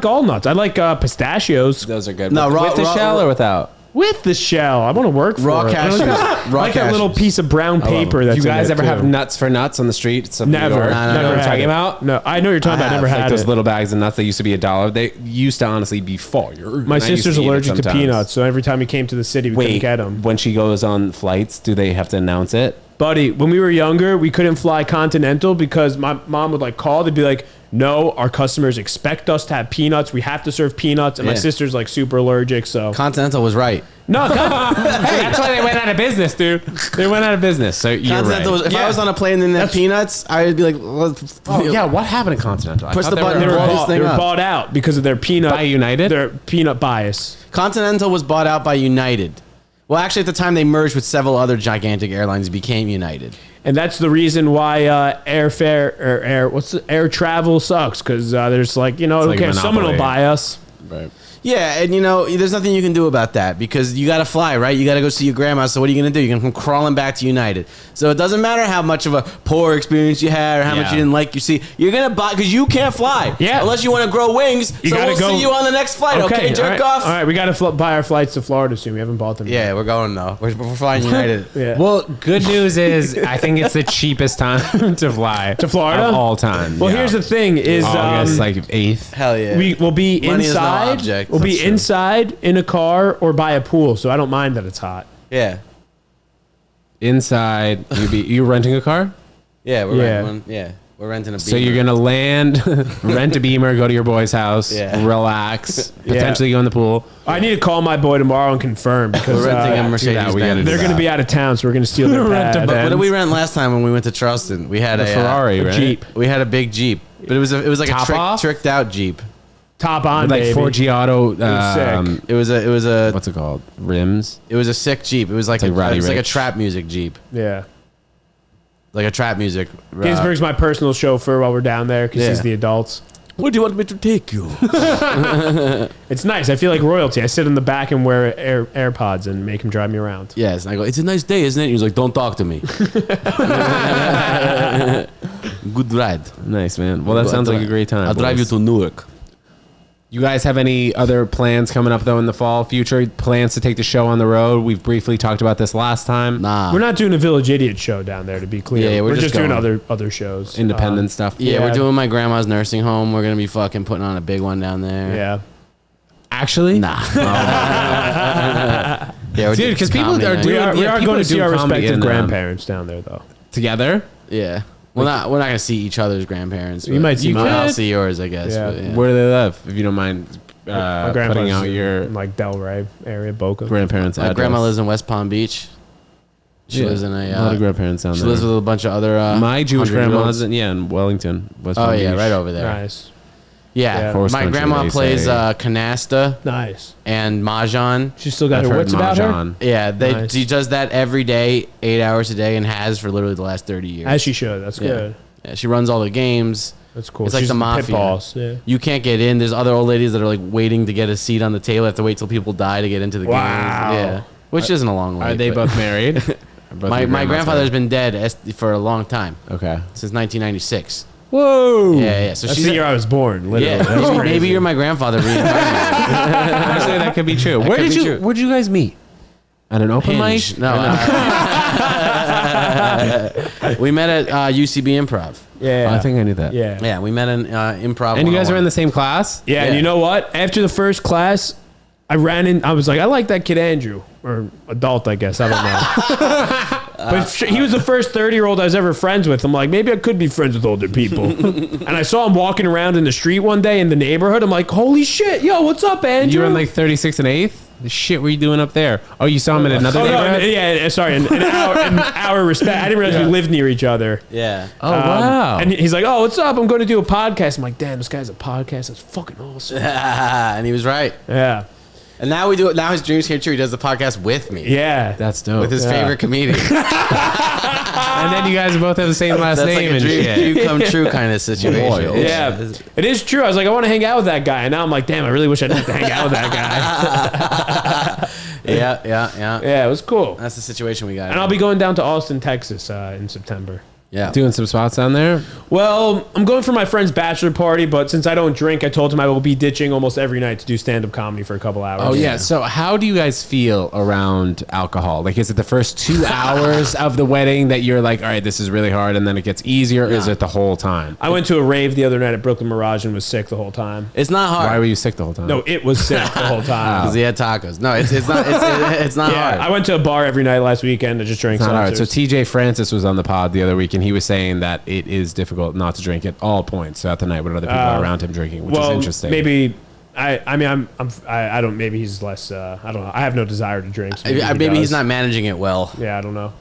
all nuts. I like pistachios Those are good. No, with the shell or without? with the shell. I want to work for Raw it. I cashews. like Raw like that little cashews. piece of brown paper. That's you guys in ever it, have too. nuts for nuts on the streets? Of Never. New York? No, You know what never I'm had talking it. about? No, I know what you're talking about. I never Like had those it. little bags of nuts that used to be $1. They used to honestly be fire. My sister's allergic to peanuts. peanuts, so every time we came to the city, we couldn't Wait, get them. when she goes on flights, do they have to announce it? Buddy, when we were younger, we couldn't fly Continental because my mom would call. They'd be like, "No, our customers expect us to have peanuts. We have to serve peanuts." And my Yeah. sister's super allergic, so Continental was right. no. Hey, that's why they went out of business, dude. They went out of business. So you're Continental right. was, if I was on a plane and had peanuts, I'd be like, yeah, what happened to Continental? I Push thought the they button were- and blow this They thing were up. bought out because of their peanut By United? Their peanut bias. Continental was bought out by United. Well, actually, at the time, they merged with several other gigantic airlines and became United. And that's the reason why air travel sucks because there's who like cares? Someone will monopoly. buy us. Right. Yeah, and there's nothing you can do about that because you got to fly, right? You got to go see your grandma. So what are you going to do? You're going to come crawling back to United. So it doesn't matter how much of a poor experience you had or how much Yeah. you didn't like your seat. You're going to buy because you can't fly. Yeah. Unless you want to grow wings. You so gotta we'll go- see you on the next flight. Okay, jerk all right, off. All right, we got to buy our flights to Florida soon. We haven't bought them yet. Yeah, we're going though. We're flying United. Yeah. Well, good news is I think it's the cheapest time to fly To Florida? of all time. Well, Yeah. here's the thing: is August 8th. Hell yeah. we will be Money is no inside. object. We'll be That's true. inside in a car or by a pool, so I don't mind that it's hot. Yeah. Inside, you renting a car? Yeah, we're Yeah. renting one. Yeah. We're renting a Beamer. So you're gonna land, rent a Beamer, go to your boy's house, Yeah. relax, Yeah. potentially go in the pool. I need to call my boy tomorrow and confirm because We're renting a that, Mercedes we gotta Benz. do they're going to be out of town, so we're going to steal their Rent a pad. But what did we rent last time when we went to Charleston? We had a Ferrari, right? Jeep. We had a big Jeep, but it was like Top a off? tricked out Jeep. Top on, With like baby. 4G auto. sick. It was a What's it called? Rims. it was a sick Jeep. It was like It's like Roddy it was like a Ricch. trap music Jeep, Yeah. like a trap music. Ginsberg's my personal chauffeur while we're down there because he's Yeah. the adults. Where do you want me to take you? It's nice. I feel like royalty. I sit in the back and wear AirPods and make him drive me around. Yes, and I go. It's a nice day, isn't it? He's like, don't talk to me. Good ride. Nice, man. Well, that sounds like a great time. I'll drive you boys. to Newark. You guys have any other plans coming up though in the fall? Future plans to take the show on the road? We've briefly talked about this last time. Nah. We're not doing a Village Idiot show down there, to be clear. Yeah, we're just just doing going. other shows. Independent stuff. Yeah, Yeah. we're doing my grandma's nursing home. We're gonna be fucking putting on a big one down there. Yeah. Actually, Nah. Yeah, we're Dude, doing 'cause people comedy are night. doing- We are people going are to see doing our comedy respective in, grandparents down there, though. together. Yeah. We're not gonna see each other's grandparents. You but might see I'll mine. see yours, I guess. Yeah. But yeah. Where do they live? If you don't mind My grandpa's putting out your in, Delray area, Boca. grandparents' My address. grandma lives in West Palm Beach. She Yeah, lives in a lot of grandparents down She there. lives with a bunch of other. My Jewish 100-year-olds. grandma's in Wellington, West Oh Palm yeah, Beach. right over there. Nice. Yeah, Yeah. Forest my country, grandma they plays say. canasta Nice. and mahjong. She's still got I've her heard wits about her. Mahjong. Yeah, Nice. she does that every day, 8 hours a day, and has for literally the last 30 years. As she should. That's Yeah. good. Yeah, she runs all the games. That's cool. It's like She's the mafia. pit boss. Yeah. You can't get in. There's other old ladies that are like waiting to get a seat on the table. Have to wait till people die to get into the Wow. games. Yeah, which isn't a long way. Are they but- both married? My grandfather's been dead for a long time, Okay. since 1996. Whoa. Yeah. So That's she's the year I was born. Literally. That's Yeah, crazy. maybe you're my grandfather. Actually, that could be true. That could be true. Where'd you guys meet? At an open Hinge. mic? No. We met at UCB Improv. Yeah. Oh, I think I knew that. Yeah. Yeah, we met in Improv. And you guys 101. are in the same class? Yeah, Yeah. and you know what? After the first class, I ran in. I was like, I like that kid Andrew, or adult, I guess. I don't know. But he was the first 30-year-old I was ever friends with. I'm like, maybe I could be friends with older people. And I saw him walking around in the street one day in the neighborhood. I'm like, holy shit, yo, what's up, Andrew? You were in like 36 and 8th? The shit were you doing up there? Oh, you saw him in another Oh, no, neighborhood? yeah, sorry, an hour respect. I didn't realize we lived near each other. Yeah. Oh, wow. And he's like, oh, what's up? I'm going to do a podcast. I'm like, damn, this guy has a podcast. That's fucking awesome. And he was right. Yeah. And now we do it. Now his dreams came true. He does the podcast with me. Yeah. That's dope. With his favorite comedian. And then you guys both have the same last That's like name a and dream, shit. dream come true kind of situation. Loyal. Yeah, it is true. I was like, I want to hang out with that guy. And now I'm like, damn, I really wish I didn't have to hang out with that guy. Yeah. Yeah, it was cool. That's the situation we got. And I'll be going down to Austin, Texas in September. yeah. Doing some spots down there? Well, I'm going for my friend's bachelor party, but since I don't drink, I told him I will be ditching almost every night to do stand-up comedy for a couple hours. Oh, yeah. So how do you guys feel around alcohol? Like, is it the first 2 hours of the wedding that you're like, all right, this is really hard, and then it gets easier, or is it the whole time? I went to a rave the other night at Brooklyn Mirage and was sick the whole time. It's not hard. Why were you sick the whole time? No, it was sick the whole time. Because he had tacos. No, it's not. It's not Yeah, hard. I went to a bar every night last weekend to just drink It's not hard. So seltzers. TJ Francis was on the pod the other week, and he was saying that it is difficult not to drink at all points throughout the night when other people are around him drinking, which is interesting. Maybe I don't. Maybe he's less. I don't know. I have no desire to drink. So Maybe he's does. not managing it well. Yeah, I don't know.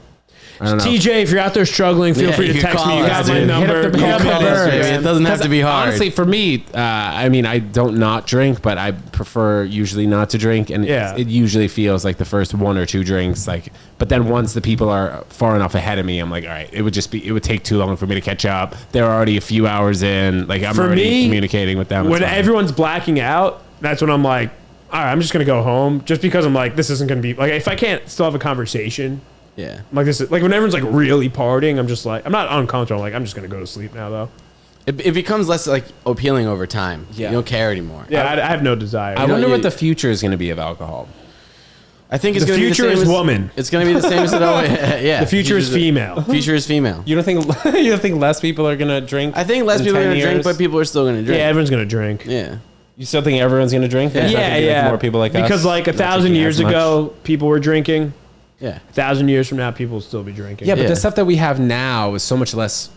I don't know. TJ, if you're out there struggling, feel Yeah, free to you text call me. You us, got my dude. number. Hit up the You got my call Instagram. birds. It doesn't have to be hard. Honestly, for me, I mean, I don't not drink, but I prefer usually not to drink, and Yeah. it usually feels like the first 1 or 2 drinks, like. But then once the people are far enough ahead of me, I'm like, all right, it would take too long for me to catch up. They're already a few hours in, like I'm For already me, communicating with them. When It's fine. everyone's blacking out, that's when I'm like, all right, I'm just gonna go home, just because I'm like, this isn't gonna be like if I can't still have a conversation. Yeah. Like this is like when everyone's like really partying, I'm just like I'm not uncomfortable. I'm like I'm just gonna go to sleep now though. It becomes less like appealing over time. Yeah. You don't care anymore. Yeah, I have no desire. I know, wonder you- what the future is going to be of alcohol. I think it's The going to be the future same is as, woman. It's going to be the same as it always. Yeah. The future is female. Future is female. You don't think less people are going to drink? I think less in people are 10 going to drink, years? but people are still going to Yeah, drink. everyone's gonna drink. Yeah. You still think everyone's going to drink? There's not Yeah, gonna be, like, yeah. more people like us. Because like not 1,000 drinking years as much. ago, people were drinking. Yeah. 1,000 years from now, people will still be drinking. Yeah, but Yeah. the stuff that we have now is so much less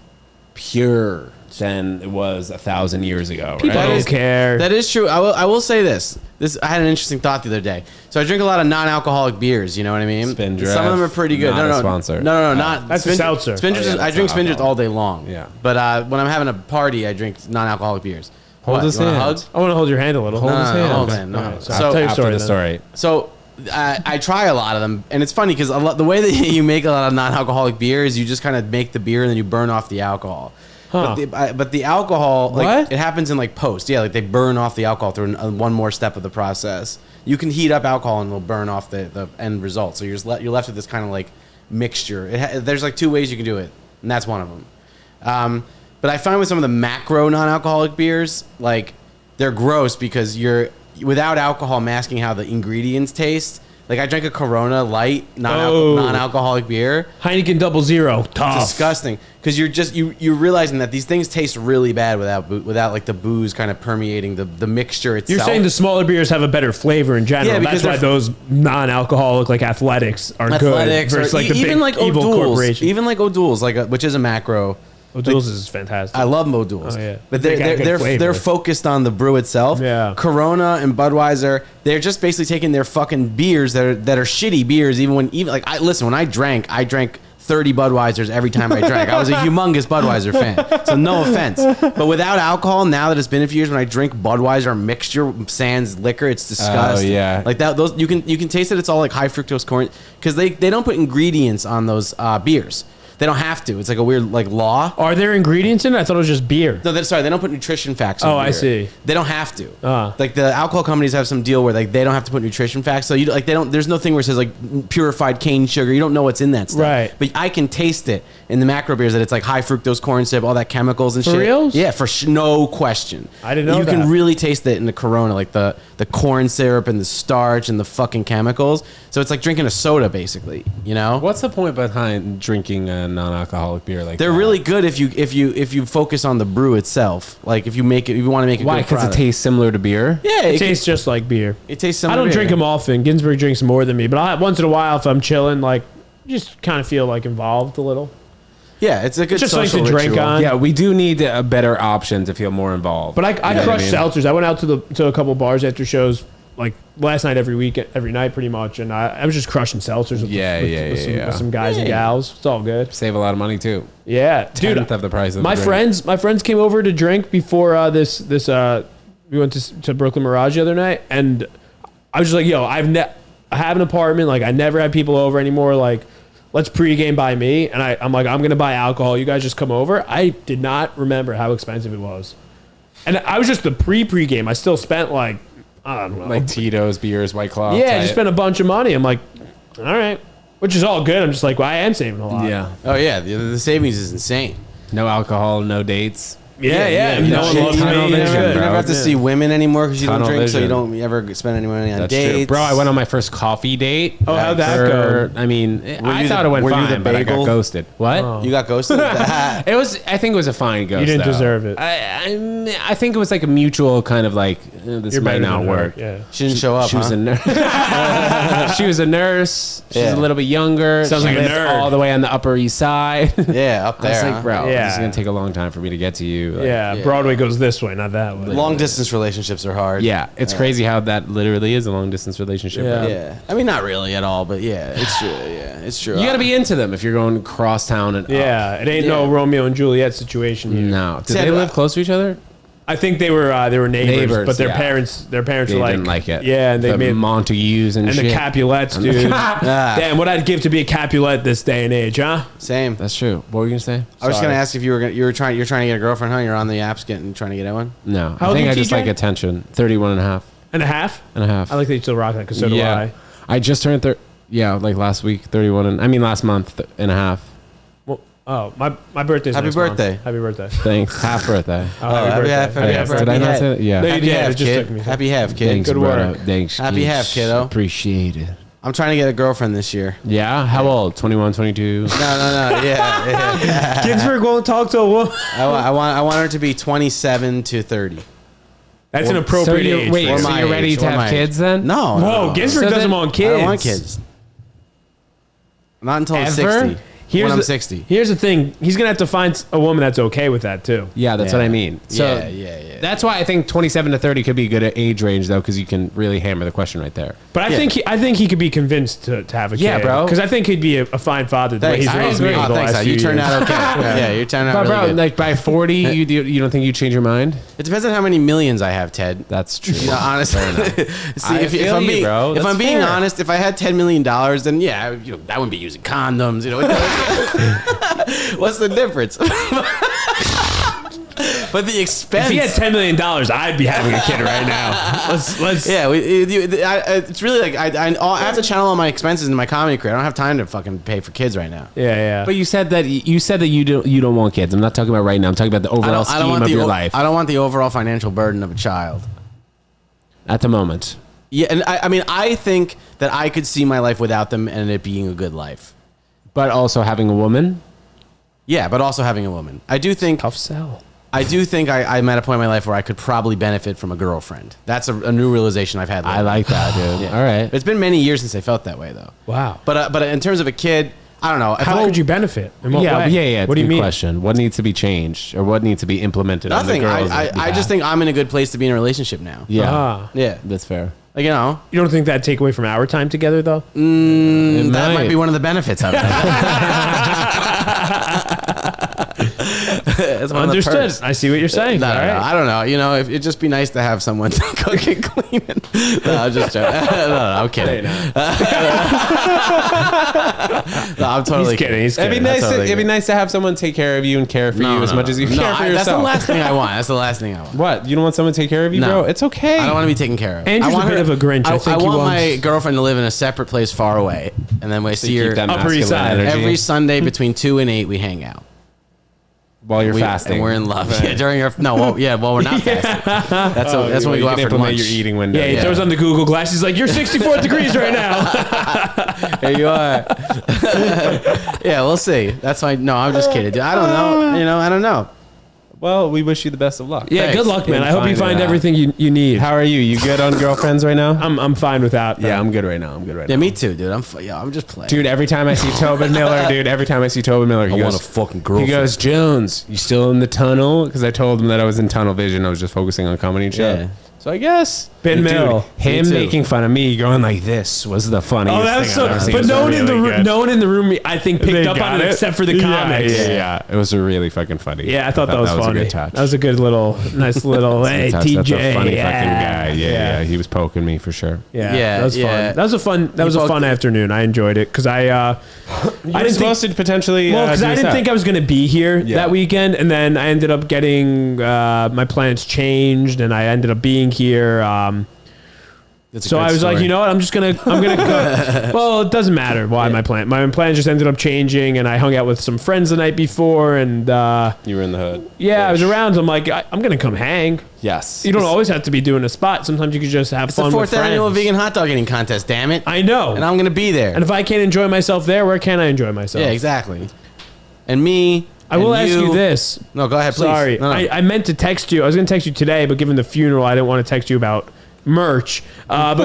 pure than it was 1,000 years ago. people right? don't care. That is true. I will say this. I had an interesting thought the other day. So I drink a lot of non-alcoholic beers. You know what I mean? Spindrift, Some of them are pretty good. not no, a no, sponsor. No, not That's a seltzer. Spindrift. Oh, yeah, I that's drink not Spindrift alcohol. all day long. Yeah. But when I'm having a party, I drink non-alcoholic beers. Hold What, his you want a hand. hug? I want to hold your hand a little. Hold his hand. hold on, no. Alright, So, I'll tell you a After story the then. story. So I try a lot of them, and it's funny because the way that you make a lot of non-alcoholic beer is you just kind of make the beer and then you burn off the alcohol. Huh. But the alcohol, like What? it happens in like post, yeah, like they burn off the alcohol through one more step of the process. You can heat up alcohol and it'll burn off the end result. So you're left with this kind of like mixture. There's like 2 ways you can do it, and that's one of them. But I find with some of the macro non-alcoholic beers, like they're gross because you're without alcohol masking how the ingredients taste. Like I drank a Corona Light non-alcoholic beer. Heineken 00. Tough. Disgusting, because you're realizing that these things taste really bad without like the booze kind of permeating the mixture itself. You're saying the smaller beers have a better flavor in general. Yeah, because That's why they're- those non-alcoholic like athletics are athletics good or versus like the even big like evil O'Doul's, corporation. even like O'Doul's, which is a macro. O'Doul's is fantastic. I love O'Doul's. Oh, yeah. But They got good they're flavor. focused on the brew itself. Yeah. Corona and Budweiser, they're just basically taking their fucking beers that are shitty beers. When I drank 30 Budweisers every time I drank. I was a humongous Budweiser fan. So no offense. But without alcohol, now that it's been a few years, when I drink Budweiser mixture sans liquor, it's disgusting. Oh, yeah. Like that, those you can taste that it's all like high fructose corn because they don't put ingredients on those beers. They don't have to. It's like a weird like law. Are there ingredients in it? I thought it was just beer. No, sorry, they don't put nutrition facts. Oh, in beer. I see. They don't have to. Like the alcohol companies have some deal where like they don't have to put nutrition facts. So you like they don't. There's no thing where it says like purified cane sugar. You don't know what's in that stuff. Right. But I can taste it in the macro beers that it's like high fructose corn syrup, all that chemicals and For shit. reals? Yeah, no question. I didn't know you that. can really taste it in the Corona, like the corn syrup and the starch and the fucking chemicals. So it's like drinking a soda, basically. You know. What's the point behind drinking a non-alcoholic beer like They're that? really good if you focus on the brew itself. Like if you want to make a Why? good Because it product. tastes similar to beer. Yeah, It tastes just like beer. It tastes similar. I don't to drink beer. them often. Ginsberg drinks more than me, but once in a while, if I'm chilling, like, just kind of feel like involved a little. Yeah, it's a good Just social something to drink ritual. on. Yeah, we do need a better option to feel more involved. But I You know crush what I mean? seltzers. I went out to a couple bars after shows, like last night, every night, pretty much, and I was just crushing seltzers with some guys and gals. It's all good. Save a lot of money too. Yeah, dude. Tenth of the price of my the drink. friends came over to drink before this. We went to Brooklyn Mirage the other night, and I was just like, yo, I have an apartment. Like, I never have people over anymore. Like, let's pregame by me. And I'm like, I'm gonna buy alcohol. You guys just come over. I did not remember how expensive it was, and I was just the pregame. I still spent like, I don't know, Like Tito's, beers, White Claw. yeah, I type. just spent a bunch of money. I'm like, all right, which is all good. I'm just like, well, I am saving a lot. Yeah. Oh yeah, the savings is insane. No alcohol, no dates. Yeah. No No one one loves loves me. me. You Vision, never bro. have to see women anymore because you don't Tunnel drink, so you vision. don't ever spend any money on That's dates. true. Bro, I went on my first coffee date. Oh, how'd that go? I mean, I you thought the- it went were you fine, the but I got bagel? ghosted. What? You got ghosted. It was. I think it was a fine ghost. You didn't though. deserve it. I think it was like a mutual kind of like this You're might better not than her. work. Yeah. She didn't show up. She was huh? a nurse. She was a nurse. She's Yeah. a little bit younger. Sounds She like a lived nerd. all the way on the Upper East Side. Yeah, up I was there. like, huh? bro, Yeah. this is gonna take a long time for me to get to you. Like, Yeah, Yeah. Broadway goes this way, not that way. Long distance relationships are hard. Yeah, it's crazy how that literally is a long distance relationship. Yeah. bro. Yeah. I mean, not really at all, but yeah, it's true. Yeah, it's true. You got to be into them if you're going cross town and Yeah, it ain't no Yeah. Romeo and Juliet situation here. No, did See, they I- live close to each other? I think they were neighbors, Neighbors, but their yeah. parents They were like, didn't like it. Yeah, and they the made Montagues and and shit. the Capulets, dude. Damn, what I'd give to be a Capulet this day and age, huh? Same. That's true. What were you gonna say? I was Sorry. gonna ask if you're trying to get a girlfriend, huh? You're on the apps trying to get one. No, How I old think are I you, just TJ? like attention. 31 and a half. And a half? And a half. I like that you still rock that because so do yeah. I just turned like last week, 31 and I mean last month and a half. Well, oh, my birthday's Happy next month. birthday. Happy birthday. Thanks. Half birthday. Oh, happy birthday. happy Yeah, birthday. did I not say that? Yeah. No, you Happy did. half, It just kid. took me. Happy half, kid. Thanks, Good brother. work. Thanks. Happy half, geez. kiddo. Appreciate it. I'm trying to get a girlfriend this year. Yeah? How old? 21, 22? No. Yeah. Ginsberg won't talk to a woman. I want her to be 27 to 30. That's an So appropriate you're, age. wait, Or so my you're ready age, to or have my kids age. then? No. Whoa, Ginsberg So doesn't then- want kids. I don't want kids. Not until I'm Ever? 60. Here's when I'm the- 60. Here's the thing. He's going to have to find a woman that's okay with that, too. Yeah, that's Yeah. what I mean. So Yeah. That's why I think 27 to 30 could be a good age range, though, because you can really hammer the question right there. But I think he could be convinced to have a kid. Yeah, bro. Because I think he'd be a fine father the way Thanks. he's I raised agree. me over Oh, the thanks. last You few turned years. out okay. Yeah, you turned out But, really bro, good. like by 40, you don't think you change your mind? It depends on how many millions I have, Ted. That's true. You know, honestly. See, I if feel I'm you, being, bro. if That's I'm being fair. honest, if I had $10 million, then yeah, I wouldn't be using condoms. You know, what's the difference? But the expense. If he had $10 million, I'd be having a kid right now. Let's. Yeah, it's really like I have to channel all my expenses into my comedy career. I don't have time to fucking pay for kids right now. Yeah. But you said that you don't want kids. I'm not talking about right now. I'm talking about the overall scheme of your life I don't want the overall financial burden of a child. at the moment. Yeah, and I mean, I think that I could see my life without them and it being a good life. But also having a woman. Yeah, but also having a woman. I do think Tough sell. I'm at a point in my life where I could probably benefit from a girlfriend. That's a new realization I've had lately. I like that, dude. Yeah. All right. It's been many years since I felt that way, though. Wow. But in terms of a kid, I don't know. If How could you benefit? In what way? Yeah. What do you mean? Question. What needs to be changed or what needs to be implemented? Nothing. On the girls' I just think I'm in a good place to be in a relationship now. Yeah. Ah. Yeah. That's fair. Like, you know, You don't think that'd take away from our time together, though? that might be one of the benefits of it. It's one of the Understood. perks. I see what you're saying. No, All right. I don't know. You know, it'd just be nice to have someone to cook and clean it. No, I'm just joking. No, I'm kidding. No, I'm totally kidding. He's It'd be kidding. nice. Totally It'd be nice to have someone take care of you and care for you as much as you care for yourself. That's the last thing I want. That's the last thing I want. What? You don't want someone to take care of you, No. bro? It's okay. I don't want to be taken care of. Andrew's I want a bit of a Grinch. I think he want wants- my girlfriend to live in a separate place far away, and then we see Keep her that Upper East masculine Side. energy every Sunday between 2 and 8. We hang out. while you're fasting. And we're in love. Yeah, during our while we're not fasting. That's when we go out for implement lunch. your eating window. Yeah, he throws on the Google Glass. He's like, "You're 64 degrees right now." There you are. Yeah, we'll see. That's why. No, I'm just kidding. Dude. I don't know. You know, I don't know. Well, we wish you the best of luck. Yeah, Thanks. good luck, man. In I hope you finding find out. everything you need. How are you? You good on girlfriends right now? I'm fine without. Yeah, I'm good right now. I'm good right Yeah, now. me too, dude. I'm just playing. Dude, every time I see Tobin Miller, he I want goes, a fucking he girlfriend. goes, Jones, you still in the tunnel? Because I told him that I was in tunnel vision. I was just focusing on comedy and shit. Yeah. So I guess. Ben Dude, Mill. him Me too. making fun of me going like this was the funniest Oh, that's thing so. I've ever seen. But It was no one in the really room, good. no one in the room, I think picked They up got on it except for the comics. Yeah. It was really fucking funny. Yeah, I thought that was funny. a good touch. That was a good little, nice little. Hey, Touch. TJ, That's a funny yeah. fucking guy. Yeah, he was poking me for sure. Yeah, Yeah, that was fun. yeah. That was a fun. That was a poked fun it. afternoon. I enjoyed it because I I didn't supposed to potentially. Well, because I didn't think I was going to be here Yeah. that weekend, and then I ended up getting my plans changed, and I ended up being here. So I was like, you know what? I'm gonna go. Well, it doesn't matter why my plans just ended up changing, and I hung out with some friends the night before, and you were in the hood. yeah, I was around. I'm like, I'm gonna come hang. Yes. You don't always have to be doing a spot. Sometimes you could just have It's the fun with 4th annual friends. vegan hot dog eating contest. Damn it! I know. And I'm gonna be there. And if I can't enjoy myself there, where can I enjoy myself? Yeah, exactly. And me. I will and ask you this. No, go ahead, please. Sorry, No. I meant to text you. I was going to text you today, but given the funeral, I didn't want to text you about merch. But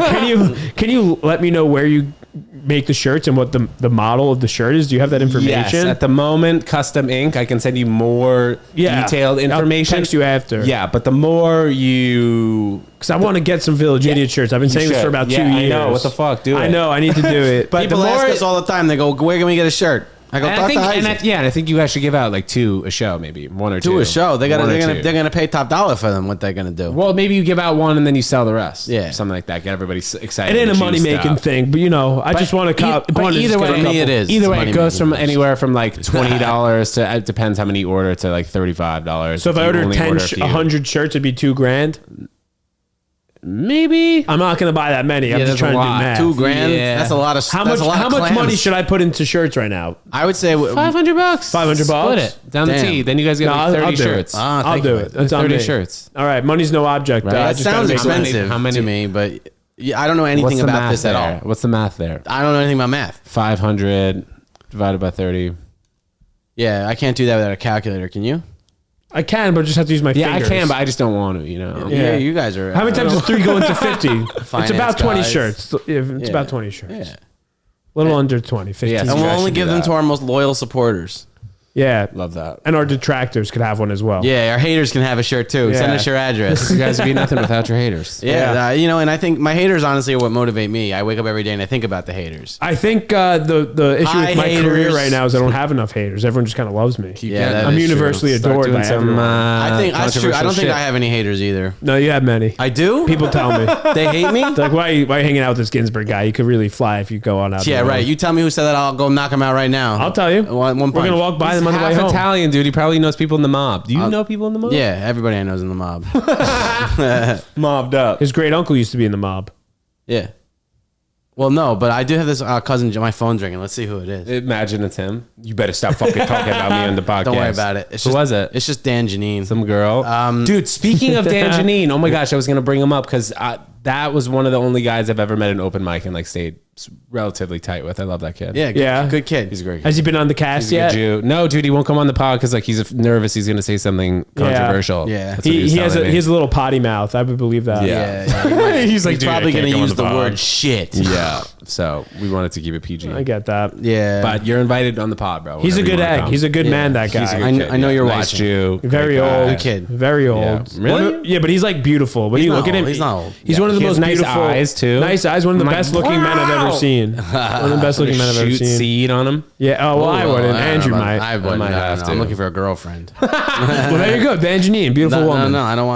can you let me know where you make the shirts and what the model of the shirt is? Do you have that information? Yes, at the moment, Custom Ink. I can send you more detailed information. I'll text you after. Yeah, but the more you... Because I want to get some Village Idiot shirts. I've been saying this for about 2 years. I know. What the fuck? Do it. I know. I need to do it. But People the more... ask us all the time. They go, "Where can we get a shirt?" I go, And "Talk I think, to and Isaac." I think you guys should give out like 2 a show, maybe 1 or 2. Do a show. They're One or gonna 2. they're gonna pay top dollar for them. What they're gonna do? Well, maybe you give out 1 and then you sell the rest. Yeah. Something like that. Get everybody excited. It ain't a to choose money making stuff. thing, but I just want to. But either way, For me, it is. Either way, It's it goes from money-making. anywhere from like $20 to, it depends how many you order, to like $35. So if I order 100 shirts, it'd be $2,000. maybe. I'm not going to buy that many. I'm Yeah, just that's a trying to do lot. math. $2,000. Yeah. That's a lot of. How that's much? a lot How of much clams. money should I put into shirts right now? I would say $500. $500? Split it down the Damn. T. Then you guys get No, like I'll 30 do it. shirts. Ah, I'll thank do you. it. That's on 30 me. shirts. All right, money's no object. Right. I That just gotta sounds make money. expensive How many- to me, but I don't know anything What's the about math this at there? all. What's the math there? I don't know anything about math. 500 divided by 30. Yeah, I can't do that without a calculator. Can you? I can, but I just have to use my Yeah, fingers. I can, but I just don't want to. Yeah. Yeah, you guys are. How many times does 3 go into 50? It's Finance about 20 guys. shirts. It's Yeah. about 20 shirts. Yeah. A little under 20, 15. Yeah, And You we'll guys only should do give them that. to our most loyal supporters. Yeah. Love that. And our detractors could have one as well. Yeah, our haters can have a shirt too. Send Yeah. us your address. You guys would be nothing without your haters. Yeah, and I think my haters honestly are what motivate me. I wake up every day and I think about the haters. I think the issue Hi, with my haters. career right now is I don't have enough haters. Everyone just kind of loves me. Yeah, that I'm is universally Start adored doing by some, everyone. I think that's true. I don't think controversial I have any haters either. No, you have many. I do. People tell me. They hate me. They're like, why are you hanging out with this Ginsberg guy? You could really fly if you go on out. Yeah, there. right. You tell me who said that. I'll go knock him out right now. I'll tell you. One We're punch. gonna walk by He's them on the way half home. Italian, dude. He probably knows people in the mob. Do you know people in the mob? Yeah, everybody I know is in the mob. Mobbed up. His great uncle used to be in the mob. Yeah. Well, no, but I do have this cousin. My phone's ringing. Let's see who it is. Imagine it's him. You better stop fucking talking about me on the podcast. Don't worry about it. Who was it? It's just Dan Janine. Some girl. Dude, speaking of Dan Janine, oh my gosh, I was going to bring him up because that was one of the only guys I've ever met in open mic and like stayed relatively tight with. I love that kid. Yeah, good kid. He's a great kid. Has he been on the cast He's a yet? good Jew. No, dude, he won't come on the pod because like he's nervous. He's going to say something controversial. Yeah. That's what He was has telling me. a little potty mouth. I would believe that. Yeah. He's like, He's dude, probably I can't going to come on use the pod. word shit. Yeah. So we wanted to keep it PG. I get that. Yeah. But you're invited on the pod, bro. He's a whenever you good wanna egg. come. He's a good man. That guy. He's a good I kid, kn- I know you're nice watching. Jew. Very great guy. old. Good kid. Very old. Yeah. Really? Yeah, but he's like beautiful. When He's you not look at him, old. He's not old. He's Yeah, one of of the He has most nice beautiful eyes, too. Nice eyes. One of the I'm like, best looking men I've ever wow. seen. One of the best looking men I've ever Shoot seen. seed on him. Yeah. Oh, well, I wouldn't. I don't Andrew know about- might. I wouldn't. might No, have no, to. I'm looking for a girlfriend. Well, there you go. Dan Janine, beautiful No, woman. no, I don't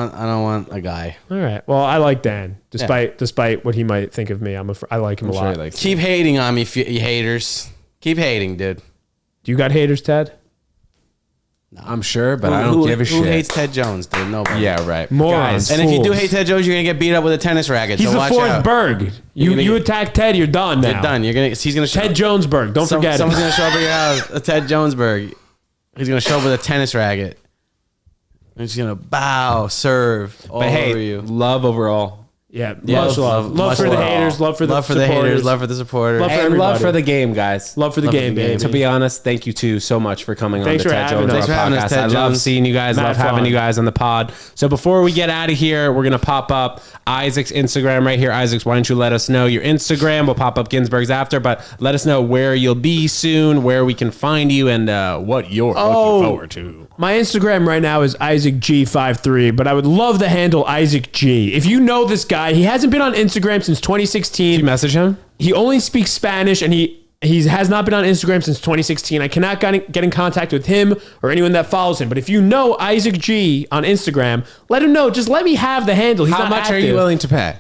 want a guy. All right. Well, I like Dan, despite what he might think of me. I like him a lot. Keep hating on me, you haters. Keep hating, dude. Do you got haters, Ted? I'm sure, but I don't give a shit. Who hates Ted Jones, dude? Nobody. Yeah, right. Morons. And if you do fools. hate Ted Jones, you're gonna get beat up with a tennis racket. He's so the watch fourth out. Berg. You attack Ted, you're done now. You're done. He's gonna Ted Jonesberg. Don't forget Someone's it. gonna show up at your house. A Ted Jonesberg. He's gonna show up with a tennis racket. And he's gonna bow, serve all But hey, over you. love overall. Yeah, Yeah, much love. Love for the haters. Love for the supporters. haters. Love for the supporters. Love for And everybody. love for the game, guys. Love for the game, baby. To be honest, thank you too so much for coming Thanks on for the Ted having Jones us. World Thanks for having us, podcast. Ted I love Jones. seeing you guys. Mad love having fun. you guys on the pod. So before we get out of here, we're gonna pop up Isaac's Instagram right here. Isaac's, why don't you let us know your Instagram? We'll pop up Ginsberg's after, but let us know where you'll be soon, where we can find you, and what you're looking forward to. My Instagram right now is IsaacG53, but I would love the handle Isaac G. If you know this guy, he hasn't been on Instagram since 2016. Did you message him? He only speaks Spanish, and he has not been on Instagram since 2016. I cannot get in contact with him or anyone that follows him. But if you know Isaac G on Instagram, let him know. Just let me have the handle. He's How not much active. are you willing to pay?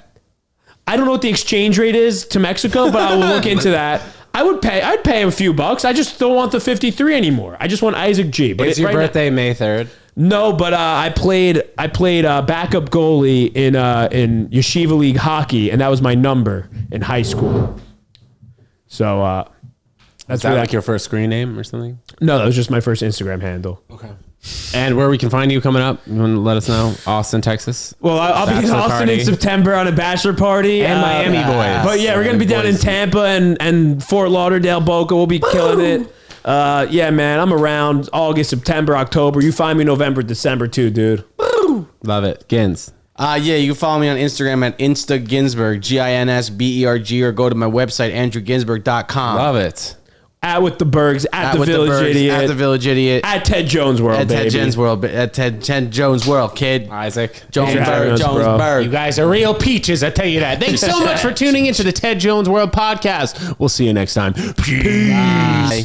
I don't know what the exchange rate is to Mexico, but I will look into that. I'd pay him a few bucks. I just don't want the 53 anymore. I just want Isaac G. But It's your right now- birthday, May 3rd. No, but I played backup goalie in Yeshiva League hockey, and that was my number in high school. So That's that like your first screen name or something? No, that was just my first Instagram handle. Okay. And where we can find you coming up? You want to let us know? Austin, Texas. Well, I'll be in Bachelor Austin party. in September on a bachelor party. And Miami boys. But yeah, we're going to be down in Tampa and Fort Lauderdale, Boca. We'll be killing it. Yeah, man, I'm around August, September, October. You find me November, December too, dude. Love it. Gins. Yeah, you can follow me on Instagram at InstaGinsberg, GINSBERG, or go to my website, andrewginsberg.com. Love it. At with the Bergs, at the with Village Bergs, Idiot, at the Village Idiot, at Ted Jones World, at baby. Ted Jones World, at Ted Jones World, kid. Isaac. Jonesberg. You guys are real peaches, I tell you that. Thanks so much for tuning into the Ted Jones World podcast. We'll see you next time. Peace. Bye.